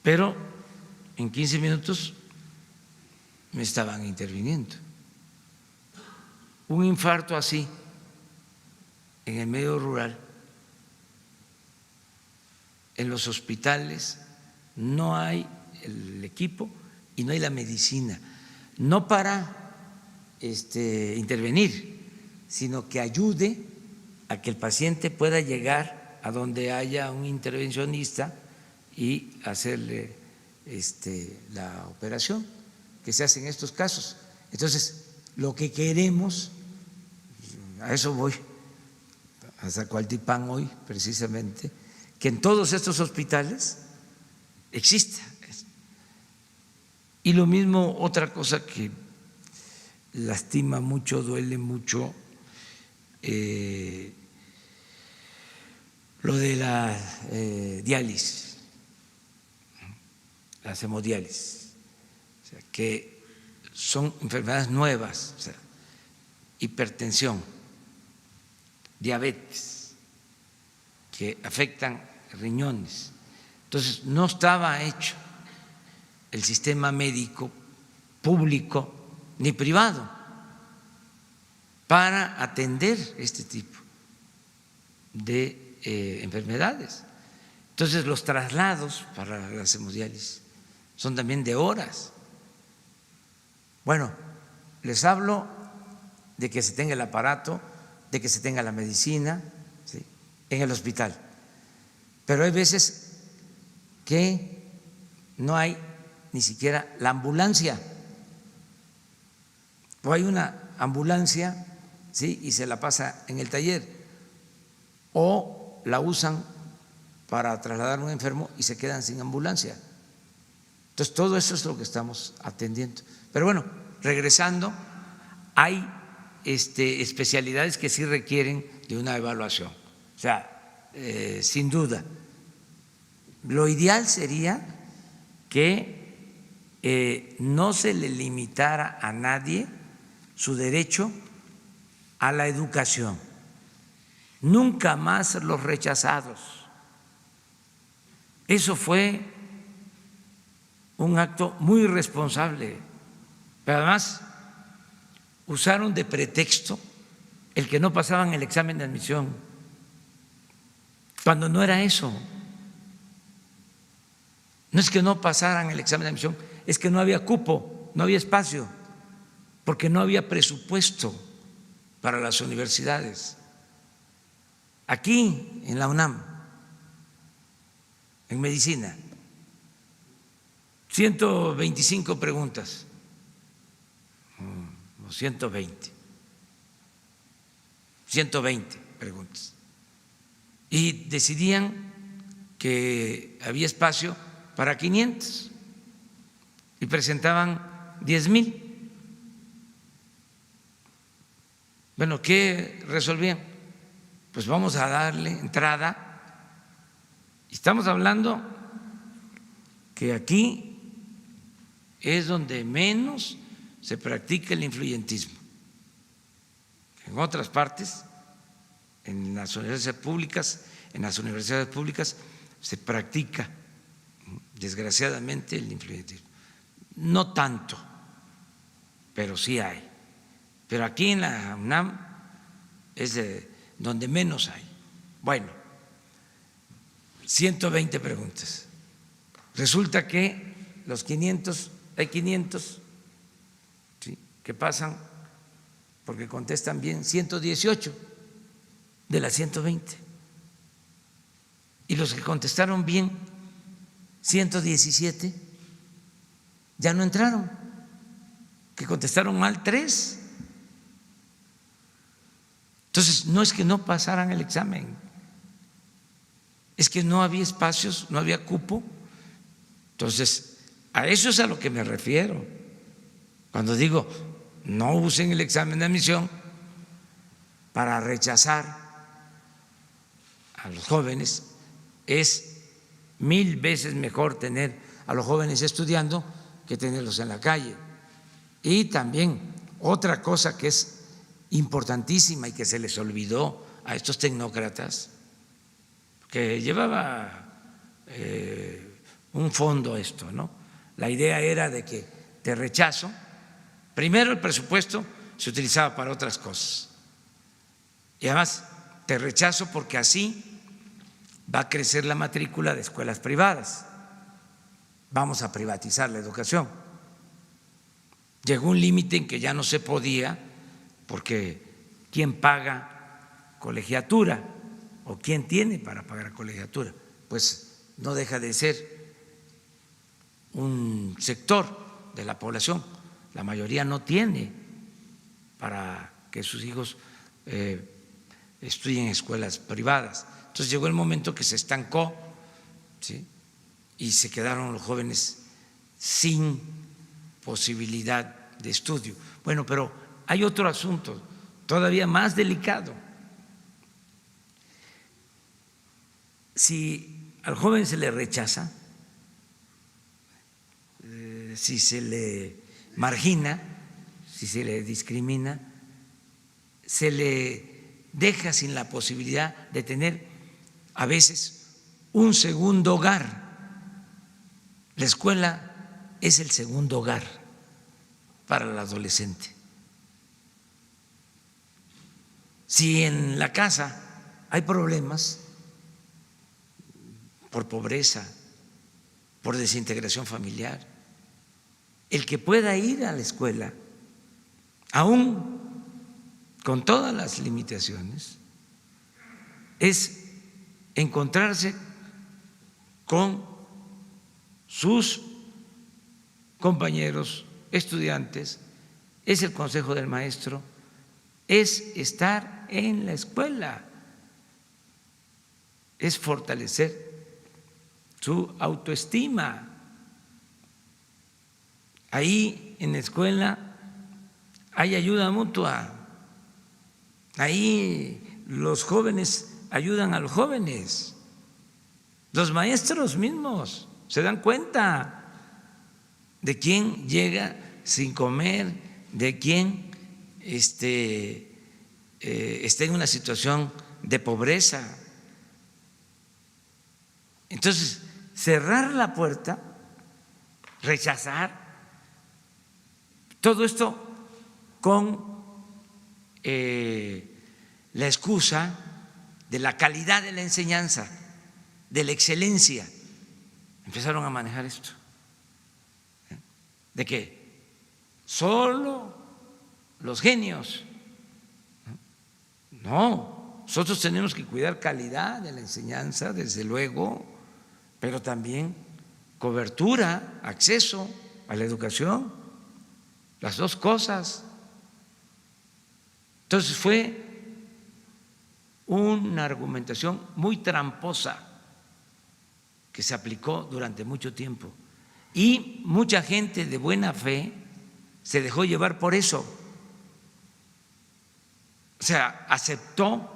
Pero en 15 minutos me estaban interviniendo. Un infarto así, en el medio rural, en los hospitales no hay el equipo y no hay la medicina, no para intervenir, sino que ayude a que el paciente pueda llegar a donde haya un intervencionista y hacerle la operación que se hace en estos casos. Entonces, lo que queremos, a eso voy, a Zacualtipán hoy precisamente, que en todos estos hospitales exista. Y lo mismo, otra cosa que lastima mucho, duele mucho, lo de la diálisis, la hemodiálisis, o sea, que son enfermedades nuevas, o sea, hipertensión, diabetes, que afectan riñones. Entonces, no estaba hecho el sistema médico público ni privado para atender este tipo de enfermedades. Entonces, los traslados para las hemodiálisis son también de horas. Bueno, les hablo de que se tenga el aparato, de que se tenga la medicina, ¿sí?, en el hospital. Pero hay veces que no hay ni siquiera la ambulancia, o hay una ambulancia, ¿sí?, y se la pasa en el taller, o la usan para trasladar a un enfermo y se quedan sin ambulancia. Entonces, todo eso es lo que estamos atendiendo. Pero bueno, regresando, hay especialidades que sí requieren de una evaluación. O sea, sin duda, lo ideal sería que no se le limitara a nadie su derecho a la educación. Nunca más los rechazados. Eso fue un acto muy irresponsable, pero además usaron de pretexto el que no pasaban el examen de admisión, cuando no era eso. No es que no pasaran el examen de admisión, es que no había cupo, no había espacio, porque no había presupuesto para las universidades. Aquí, en la UNAM, en medicina, 125 preguntas, o 120 preguntas. Y decidían que había espacio para 500 y presentaban 10,000. Bueno, ¿qué resolvían? Pues vamos a darle entrada. Estamos hablando que aquí es donde menos se practica el influyentismo. En otras partes, en las universidades públicas, se practica, desgraciadamente, el influyentismo. No tanto, pero sí hay. Pero aquí en la UNAM es donde menos hay. Bueno, 120 preguntas. Resulta que los 500, hay 500, ¿sí?, que pasan porque contestan bien, 118 de las 120. Y los que contestaron bien, 117, ya no entraron, que contestaron mal 3. Entonces, no es que no pasaran el examen, es que no había espacios, no había cupo. Entonces, a eso es a lo que me refiero. Cuando digo, no usen el examen de admisión para rechazar a los jóvenes, es 1000 veces mejor tener a los jóvenes estudiando que tenerlos en la calle. Y también otra cosa que es importantísima y que se les olvidó a estos tecnócratas, que llevaba un fondo esto, ¿no? La idea era de que te rechazo. Primero, el presupuesto se utilizaba para otras cosas, y además te rechazo porque así va a crecer la matrícula de escuelas privadas, vamos a privatizar la educación. Llegó un límite en que ya no se podía, porque ¿quién paga colegiatura? ¿O quién tiene para pagar colegiatura? Pues no deja de ser un sector de la población. La mayoría no tiene para que sus hijos estudien en escuelas privadas. Entonces llegó el momento que se estancó, ¿sí?, y se quedaron los jóvenes sin posibilidad de estudio. Bueno, pero hay otro asunto todavía más delicado. Si al joven se le rechaza, si se le margina, si se le discrimina, se le deja sin la posibilidad de tener a veces un segundo hogar. La escuela es el segundo hogar para el adolescente. Si en la casa hay problemas por pobreza, por desintegración familiar, el que pueda ir a la escuela, aún con todas las limitaciones, es encontrarse con sus compañeros, estudiantes, es el consejo del maestro, es estar en la escuela, es fortalecer su autoestima. Ahí en la escuela hay ayuda mutua, ahí los jóvenes ayudan a los jóvenes, los maestros mismos se dan cuenta de quién llega sin comer, de quién está en una situación de pobreza. Entonces, cerrar la puerta, rechazar, todo esto con la excusa de la calidad de la enseñanza, de la excelencia. Empezaron a manejar esto, de que solo los genios. No, nosotros tenemos que cuidar calidad de la enseñanza, desde luego, pero también cobertura, acceso a la educación, las dos cosas. Entonces fue una argumentación muy tramposa que se aplicó durante mucho tiempo y mucha gente de buena fe se dejó llevar por eso. O sea, aceptó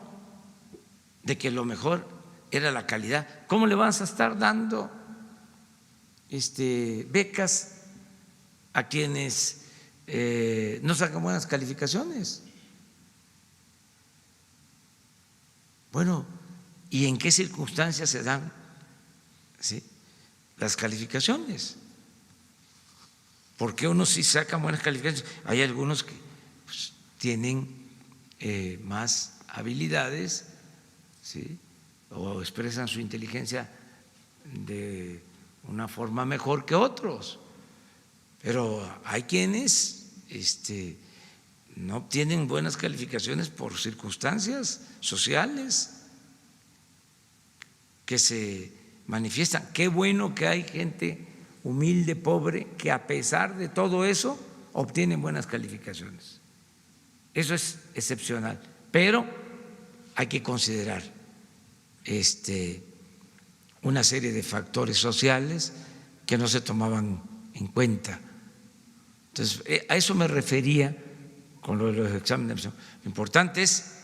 de que lo mejor era la calidad. ¿Cómo le vas a estar dando becas a quienes no sacan buenas calificaciones? Bueno, ¿y en qué circunstancias se dan las calificaciones? Porque unos sí sacan buenas calificaciones, hay algunos que pues, tienen más habilidades, ¿sí? O expresan su inteligencia de una forma mejor que otros, pero hay quienes no obtienen buenas calificaciones por circunstancias sociales que se manifiestan. Qué bueno que hay gente humilde, pobre, que a pesar de todo eso obtienen buenas calificaciones. Eso es excepcional, pero hay que considerar una serie de factores sociales que no se tomaban en cuenta. Entonces, a eso me refería con lo de los exámenes. Lo importante es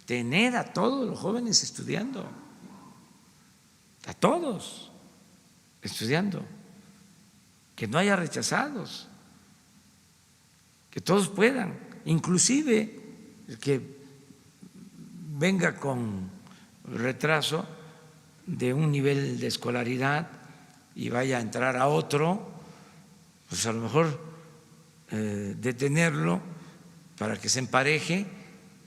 tener a todos los jóvenes estudiando, a todos estudiando, que no haya rechazados, que todos puedan, inclusive el que venga con retraso de un nivel de escolaridad y vaya a entrar a otro, pues a lo mejor detenerlo para que se empareje,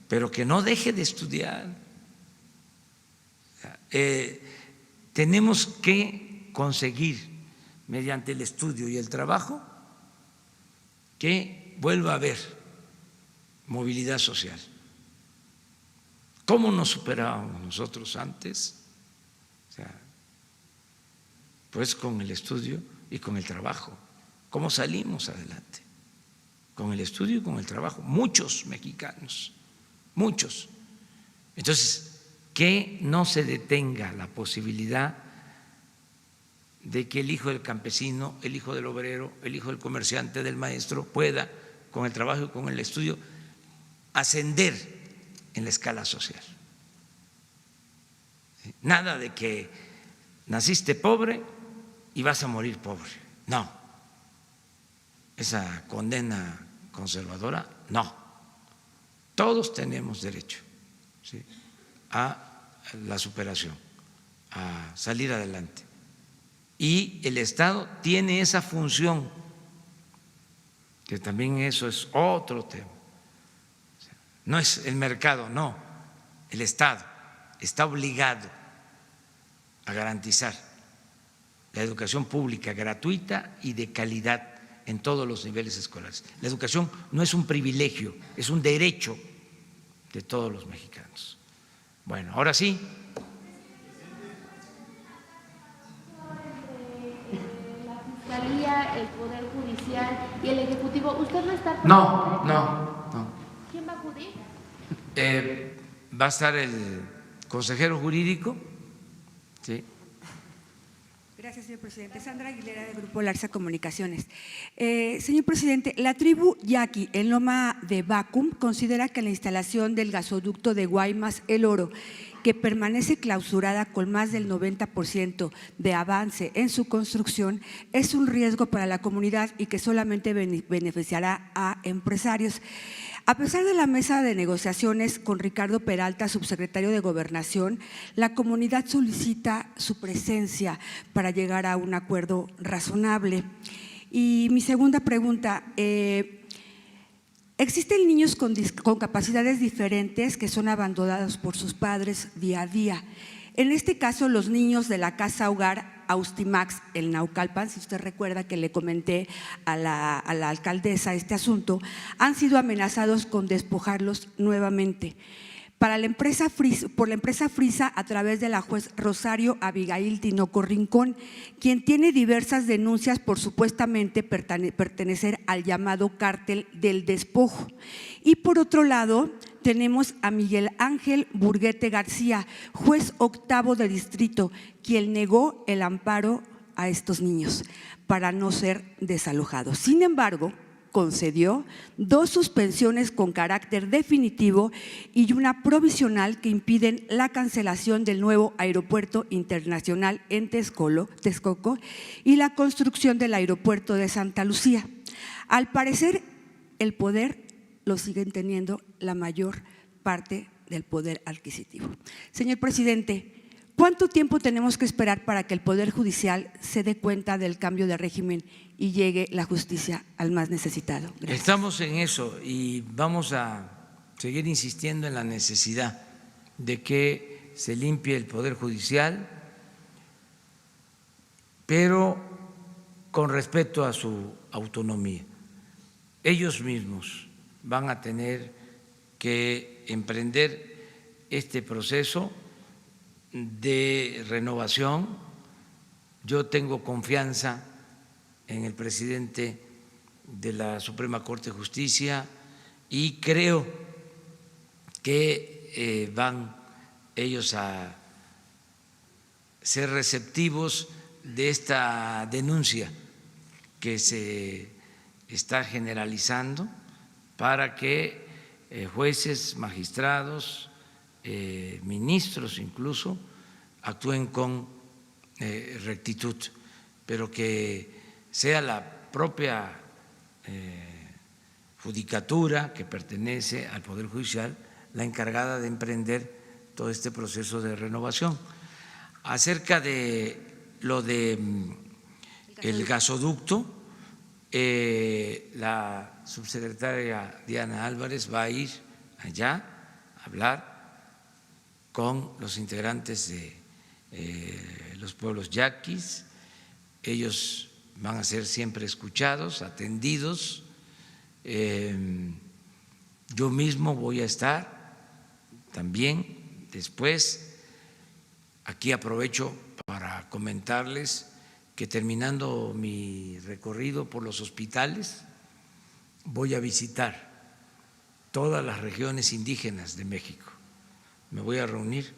pero que no deje de estudiar. Tenemos que conseguir, mediante el estudio y el trabajo, que vuelva a haber movilidad social. ¿Cómo nos superábamos nosotros antes? Pues con el estudio y con el trabajo. ¿Cómo salimos adelante? Con el estudio y con el trabajo. Muchos mexicanos, muchos. Entonces, que no se detenga la posibilidad de que el hijo del campesino, el hijo del obrero, el hijo del comerciante, del maestro, pueda, con el trabajo y con el estudio, ascender en la escala social. Nada de que naciste pobre y vas a morir pobre. No. Esa condena conservadora, no. Todos tenemos derecho, ¿sí?, a la superación, a salir adelante. Y el Estado tiene esa función, que también eso es otro tema. No es el mercado, no. El Estado está obligado a garantizar la educación pública gratuita y de calidad en todos los niveles escolares. La educación no es un privilegio, es un derecho de todos los mexicanos. Bueno, ahora sí. La Fiscalía, el Poder Judicial y el Ejecutivo, ¿usted no está? No. ¿Quién va a acudir? Va a estar el consejero jurídico, ¿sí? Gracias, señor presidente. Sandra Aguilera, de Grupo Larsa Comunicaciones. Señor presidente, la tribu Yaqui en Loma de Bacum considera que la instalación del gasoducto de Guaymas El Oro, que permanece clausurada con más del 90% de avance en su construcción, es un riesgo para la comunidad y que solamente beneficiará a empresarios. A pesar de la mesa de negociaciones con Ricardo Peralta, subsecretario de Gobernación, la comunidad solicita su presencia para llegar a un acuerdo razonable. Y mi segunda pregunta, existen niños con capacidades diferentes que son abandonados por sus padres día a día. En este caso, los niños de la Casa Hogar Austimax, el Naucalpan, si usted recuerda que le comenté a la alcaldesa este asunto, han sido amenazados con despojarlos nuevamente. por la empresa Frisa a través de la juez Rosario Abigail Tinoco Rincón, quien tiene diversas denuncias por supuestamente pertenecer al llamado cártel del despojo. Y por otro lado, tenemos a Miguel Ángel Burguete García, juez octavo de distrito, quien negó el amparo a estos niños para no ser desalojados. Sin embargo, concedió 2 suspensiones con carácter definitivo y una provisional que impiden la cancelación del nuevo aeropuerto internacional en Texcoco y la construcción del aeropuerto de Santa Lucía. Al parecer, el poder lo siguen teniendo la mayor parte del poder adquisitivo. Señor presidente, ¿cuánto tiempo tenemos que esperar para que el Poder Judicial se dé cuenta del cambio de régimen y llegue la justicia al más necesitado? Gracias. Estamos en eso y vamos a seguir insistiendo en la necesidad de que se limpie el Poder Judicial, pero con respeto a su autonomía. Ellos mismos van a tener que emprender este proceso de renovación. Yo tengo confianza en el presidente de la Suprema Corte de Justicia y creo que van ellos a ser receptivos de esta denuncia que se está generalizando para que jueces, magistrados, ministros incluso actúen con rectitud, pero que sea la propia judicatura que pertenece al Poder Judicial la encargada de emprender todo este proceso de renovación. Acerca de lo de el gasoducto, la subsecretaria Diana Álvarez va a ir allá a hablar con los integrantes de los pueblos yaquis. Ellos van a ser siempre escuchados, atendidos. Yo mismo voy a estar también después. Aquí aprovecho para comentarles que terminando mi recorrido por los hospitales voy a visitar todas las regiones indígenas de México. Me voy a reunir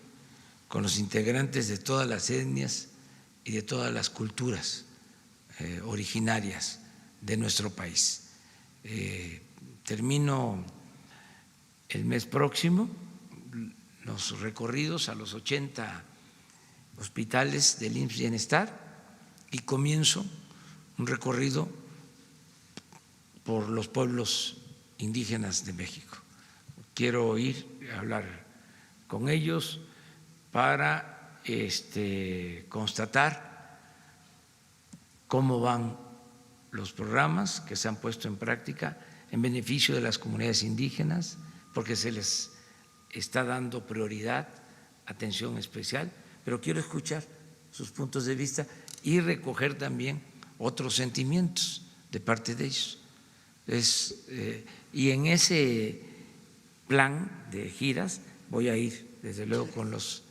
con los integrantes de todas las etnias y de todas las culturas originarias de nuestro país. Termino el mes próximo los recorridos a los 80 hospitales del IMSS Bienestar y comienzo un recorrido por los pueblos indígenas de México. Quiero ir a hablar con ellos para constatar cómo van los programas que se han puesto en práctica en beneficio de las comunidades indígenas, porque se les está dando prioridad, atención especial, pero quiero escuchar sus puntos de vista y recoger también otros sentimientos de parte de ellos. Y en ese plan de giras voy a ir, desde luego, con los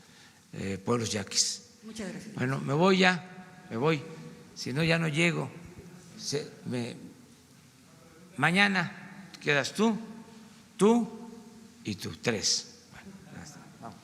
pueblos yaquis. Muchas gracias. Bueno, me voy ya, me voy, si no ya no llego. Mañana quedas tú y tú, 3. Bueno, vamos.